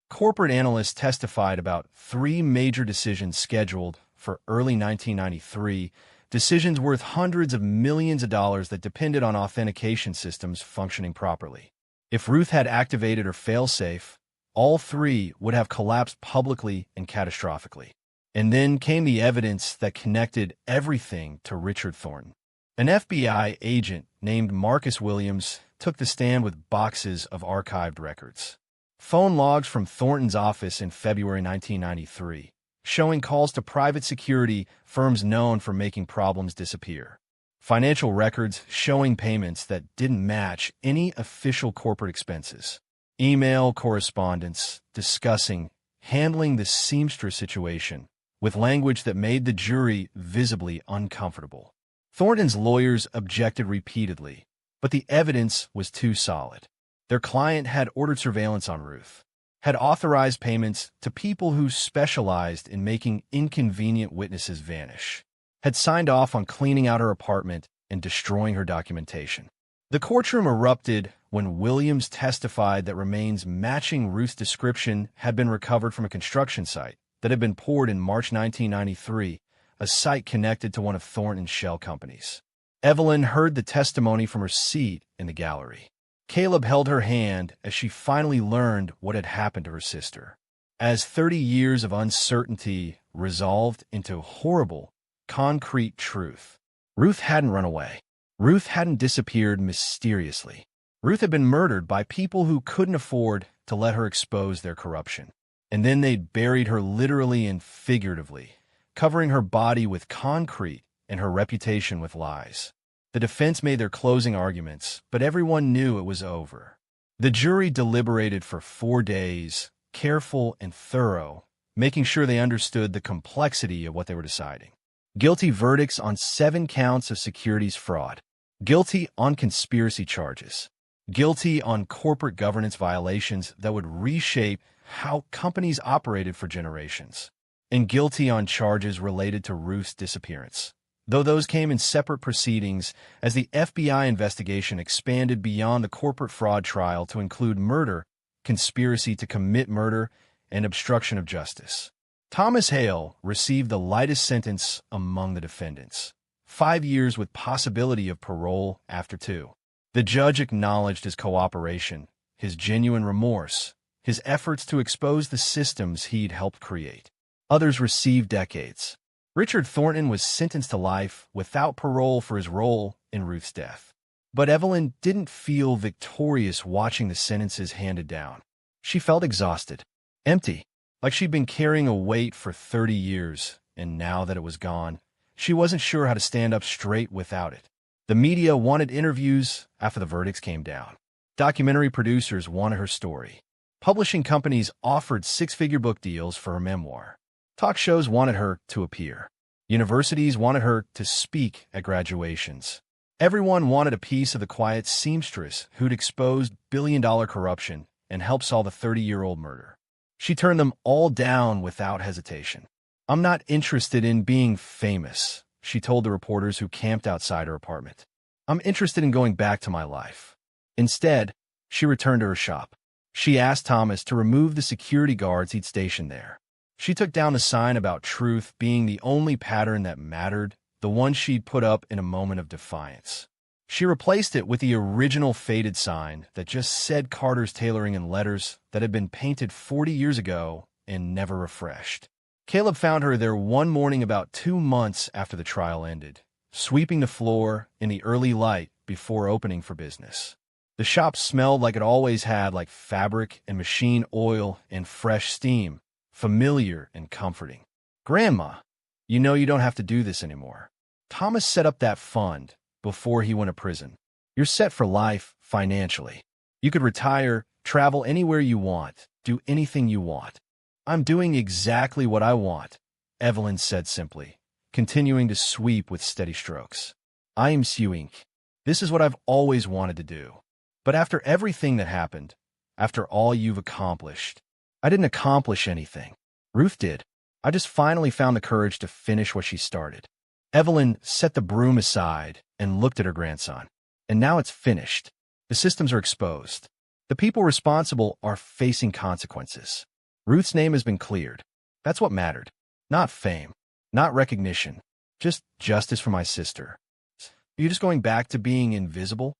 Corporate analysts testified about 3 major decisions scheduled for early 1993, decisions worth hundreds of millions of dollars that depended on authentication systems functioning properly. If Ruth had activated her failsafe, all 3 would have collapsed publicly and catastrophically. And then came the evidence that connected everything to Richard Thornton. An FBI agent named Marcus Williams took the stand with boxes of archived records. Phone logs from Thornton's office in February 1993, showing calls to private security firms known for making problems disappear. Financial records showing payments that didn't match any official corporate expenses. Email correspondence discussing handling the seamstress situation with language that made the jury visibly uncomfortable. Thornton's lawyers objected repeatedly, but the evidence was too solid. Their client had ordered surveillance on Ruth, had authorized payments to people who specialized in making inconvenient witnesses vanish, had signed off on cleaning out her apartment and destroying her documentation. The courtroom erupted when Williams testified that remains matching Ruth's description had been recovered from a construction site that had been poured in March 1993, a site connected to one of Thornton's shell companies. Evelyn heard the testimony from her seat in the gallery. Caleb held her hand as she finally learned what had happened to her sister. As 30 years of uncertainty resolved into horrible, concrete truth. Ruth hadn't run away. Ruth hadn't disappeared mysteriously. Ruth had been murdered by people who couldn't afford to let her expose their corruption. And then they'd buried her literally and figuratively, covering her body with concrete and her reputation with lies. The defense made their closing arguments, but everyone knew it was over. The jury deliberated for 4 days, careful and thorough, making sure they understood the complexity of what they were deciding. Guilty verdicts on 7 counts of securities fraud. Guilty on conspiracy charges. Guilty on corporate governance violations that would reshape how companies operated for generations. And guilty on charges related to Ruth's disappearance. Though those came in separate proceedings as the FBI investigation expanded beyond the corporate fraud trial to include murder, conspiracy to commit murder, and obstruction of justice. Thomas Hale received the lightest sentence among the defendants, 5 years with possibility of parole after 2. The judge acknowledged his cooperation, his genuine remorse, his efforts to expose the systems he'd helped create. Others received decades. Richard Thornton was sentenced to life without parole for his role in Ruth's death. But Evelyn didn't feel victorious watching the sentences handed down. She felt exhausted, empty, like she'd been carrying a weight for 30 years, and now that it was gone, she wasn't sure how to stand up straight without it. The media wanted interviews after the verdicts came down. Documentary producers wanted her story. Publishing companies offered 6-figure book deals for her memoir. Talk shows wanted her to appear. Universities wanted her to speak at graduations. Everyone wanted a piece of the quiet seamstress who'd exposed billion-dollar corruption and helped solve a 30-year-old murder. She turned them all down without hesitation. "I'm not interested in being famous," she told the reporters who camped outside her apartment. "I'm interested in going back to my life." Instead, she returned to her shop. She asked Thomas to remove the security guards he'd stationed there. She took down the sign about truth being the only pattern that mattered the one she'd put up in a moment of defiance. She replaced it with the original faded sign that just said Carter's Tailoring in letters that had been painted 40 years ago and never refreshed. Caleb found her there one morning about 2 months after the trial ended, sweeping the floor in the early light before opening for business. The shop smelled like it always had, like fabric and machine oil and fresh steam, familiar and comforting. "Grandma, you know you don't have to do this anymore. Thomas set up that fund before he went to prison. You're set for life financially. You could retire, travel anywhere you want, do anything you want." "I'm doing exactly what I want," Evelyn said simply, continuing to sweep with steady strokes. "I am sewing. This is what I've always wanted to do. But after everything that happened, after all you've accomplished—" "I didn't accomplish anything. Ruth did. I just finally found the courage to finish what she started." Evelyn set the broom aside and looked at her grandson. "And now it's finished. The systems are exposed. The people responsible are facing consequences. Ruth's name has been cleared. That's what mattered. Not fame, not recognition, just justice for my sister." "Are you just going back to being invisible?"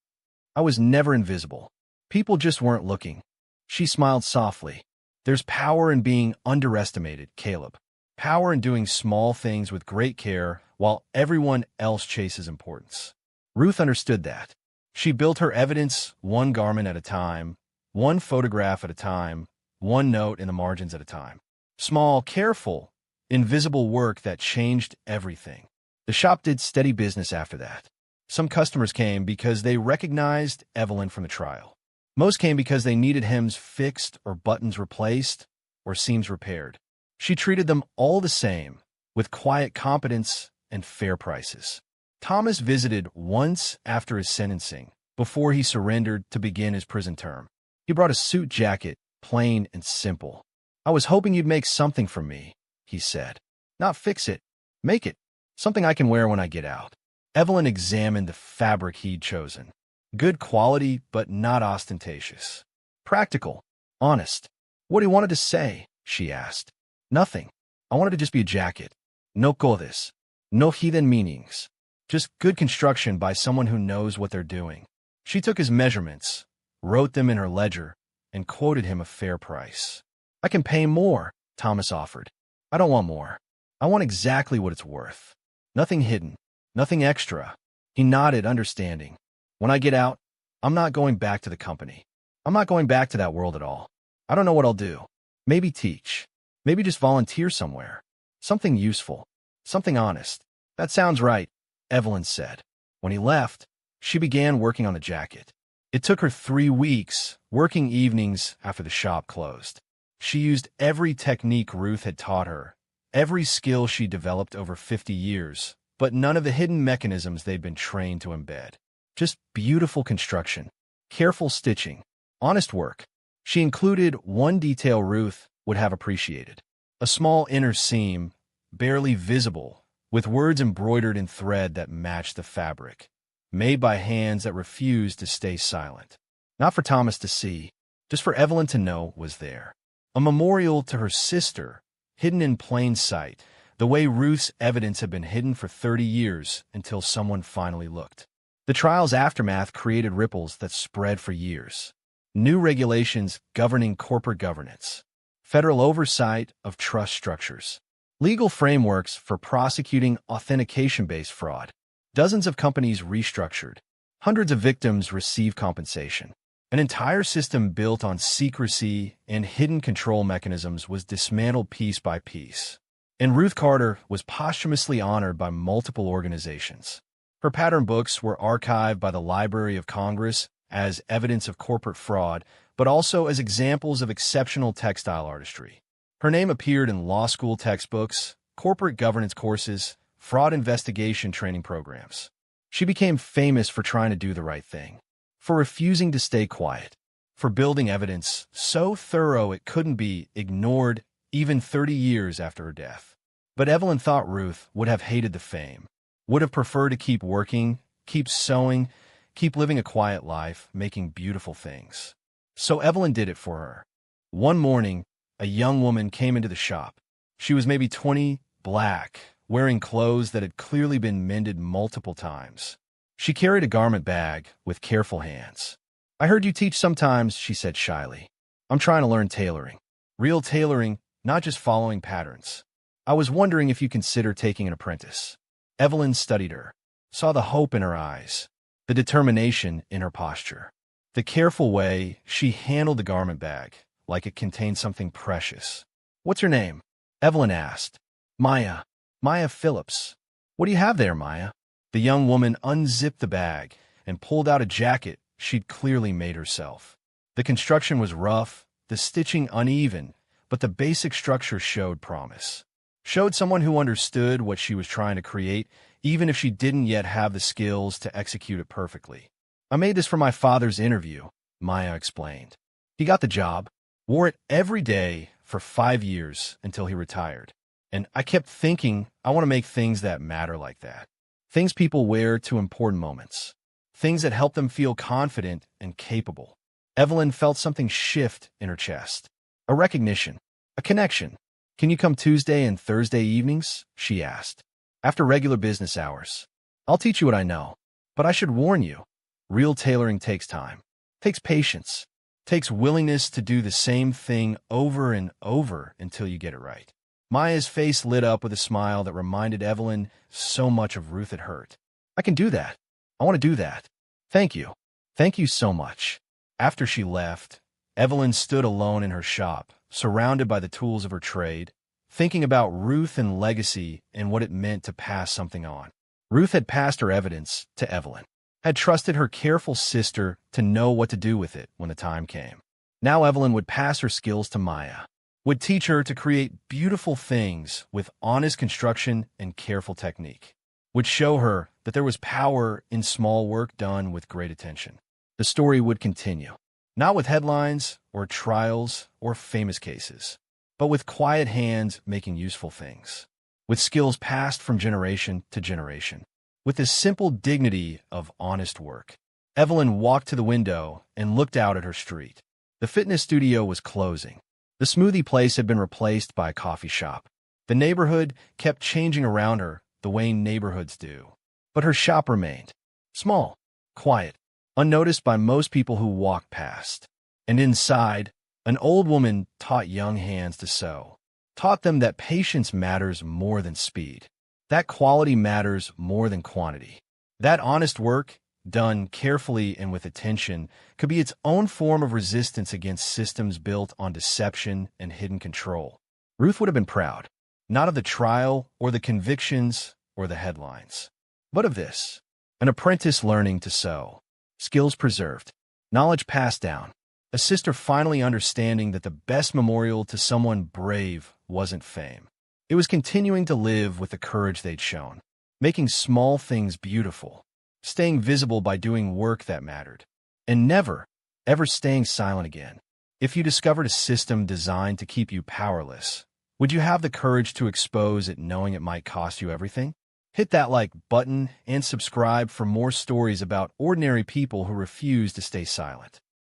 "I was never invisible. People just weren't looking." She smiled softly. "There's power in being underestimated, Caleb. Power in doing small things with great care while everyone else chases importance." Ruth understood that. She built her evidence one garment at a time, one photograph at a time, one note in the margins at a time. Small, careful, invisible work that changed everything. The shop did steady business after that. Some customers came because they recognized Evelyn from the trial. Most came because they needed hems fixed or buttons replaced or seams repaired. She treated them all the same, with quiet competence and fair prices. Thomas visited once after his sentencing, before he surrendered to begin his prison term. He brought a suit jacket, plain and simple. "I was hoping you'd make something for me," he said. "Not fix it. Make it. Something I can wear when I get out." Evelyn examined the fabric he'd chosen. Good quality, but not ostentatious. Practical. Honest. "What do you want it to say?" she asked. "Nothing. I wanted to just be a jacket. No codes. No hidden meanings. Just good construction by someone who knows what they're doing." She took his measurements, wrote them in her ledger, and quoted him a fair price. "I can pay more," Thomas offered. "I don't want more. I want exactly what it's worth. Nothing hidden. Nothing extra." He nodded, understanding. "When I get out, I'm not going back to the company. I'm not going back to that world at all. I don't know what I'll do. Maybe teach. Maybe just volunteer somewhere. Something useful. Something honest." "That sounds right," Evelyn said. When he left, she began working on the jacket. It took her 3 weeks, working evenings after the shop closed. She used every technique Ruth had taught her, every skill she developed over 50 years, but none of the hidden mechanisms they'd been trained to embed. Just beautiful construction, careful stitching, honest work. She included one detail Ruth would have appreciated: a small inner seam, barely visible, with words embroidered in thread that matched the fabric, made by hands that refused to stay silent. Not for Thomas to see, just for Evelyn to know was there. A memorial to her sister, hidden in plain sight, the way Ruth's evidence had been hidden for 30 years until someone finally looked. The trial's aftermath created ripples that spread for years. New regulations governing corporate governance, federal oversight of trust structures, legal frameworks for prosecuting authentication-based fraud. Dozens of companies restructured. Hundreds of victims received compensation. An entire system built on secrecy and hidden control mechanisms was dismantled piece by piece. And Ruth Carter was posthumously honored by multiple organizations. Her pattern books were archived by the Library of Congress as evidence of corporate fraud, but also as examples of exceptional textile artistry. Her name appeared in law school textbooks, corporate governance courses, fraud investigation training programs. She became famous for trying to do the right thing, for refusing to stay quiet, for building evidence so thorough it couldn't be ignored even 30 years after her death. But Evelyn thought Ruth would have hated the fame, would have preferred to keep working, keep sewing, keep living a quiet life, making beautiful things. So Evelyn did it for her. One morning, a young woman came into the shop. She was maybe 20, black, wearing clothes that had clearly been mended multiple times. She carried a garment bag with careful hands. "I heard you teach sometimes," she said shyly. "I'm trying to learn tailoring. Real tailoring, not just following patterns. I was wondering if you consider taking an apprentice." Evelyn studied her, saw the hope in her eyes, the determination in her posture, the careful way she handled the garment bag, like it contained something precious. "What's your name?" Evelyn asked. "Maya. Maya Phillips." "What do you have there, Maya?" The young woman unzipped the bag and pulled out a jacket she'd clearly made herself. The construction was rough, the stitching uneven, but the basic structure showed promise. Showed someone who understood what she was trying to create, even if she didn't yet have the skills to execute it perfectly. "I made this for my father's interview," Maya explained. "He got the job, wore it every day for 5 years until he retired. And I kept thinking, I want to make things that matter like that. Things people wear to important moments. Things that help them feel confident and capable." Evelyn felt something shift in her chest. A recognition. A connection. "Can you come Tuesday and Thursday evenings?" she asked. "After regular business hours. I'll teach you what I know. But I should warn you, real tailoring takes time. Takes patience. Takes willingness to do the same thing over and over until you get it right." Maya's face lit up with a smile that reminded Evelyn so much of Ruth at Hurt. "I can do that. I want to do that. Thank you. Thank you so much." After she left, Evelyn stood alone in her shop, surrounded by the tools of her trade, thinking about Ruth and legacy and what it meant to pass something on. Ruth had passed her evidence to Evelyn, had trusted her careful sister to know what to do with it when the time came. Now Evelyn would pass her skills to Maya, would teach her to create beautiful things with honest construction and careful technique, would show her that there was power in small work done with great attention. The story would continue, not with headlines or trials or famous cases, but with quiet hands making useful things, with skills passed from generation to generation, with the simple dignity of honest work. Evelyn walked to the window and looked out at her street. The fitness studio was closing. The smoothie place had been replaced by a coffee shop. The neighborhood kept changing around her the way neighborhoods do. But her shop remained small, quiet, unnoticed by most people who walked past. And inside, an old woman taught young hands to sew, taught them that patience matters more than speed, that quality matters more than quantity, that honest work, done carefully and with attention, could be its own form of resistance against systems built on deception and hidden control. Ruth would have been proud, not of the trial or the convictions or the headlines, but of this, an apprentice learning to sew, skills preserved, knowledge passed down, a sister finally understanding that the best memorial to someone brave wasn't fame. It was continuing to live with the courage they'd shown, making small things beautiful, staying visible by doing work that mattered, and never, ever staying silent again. If you discovered a system designed to keep you powerless, would you have the courage to expose it knowing it might cost you everything? Hit that like button and subscribe for more stories about ordinary people who refuse to stay silent.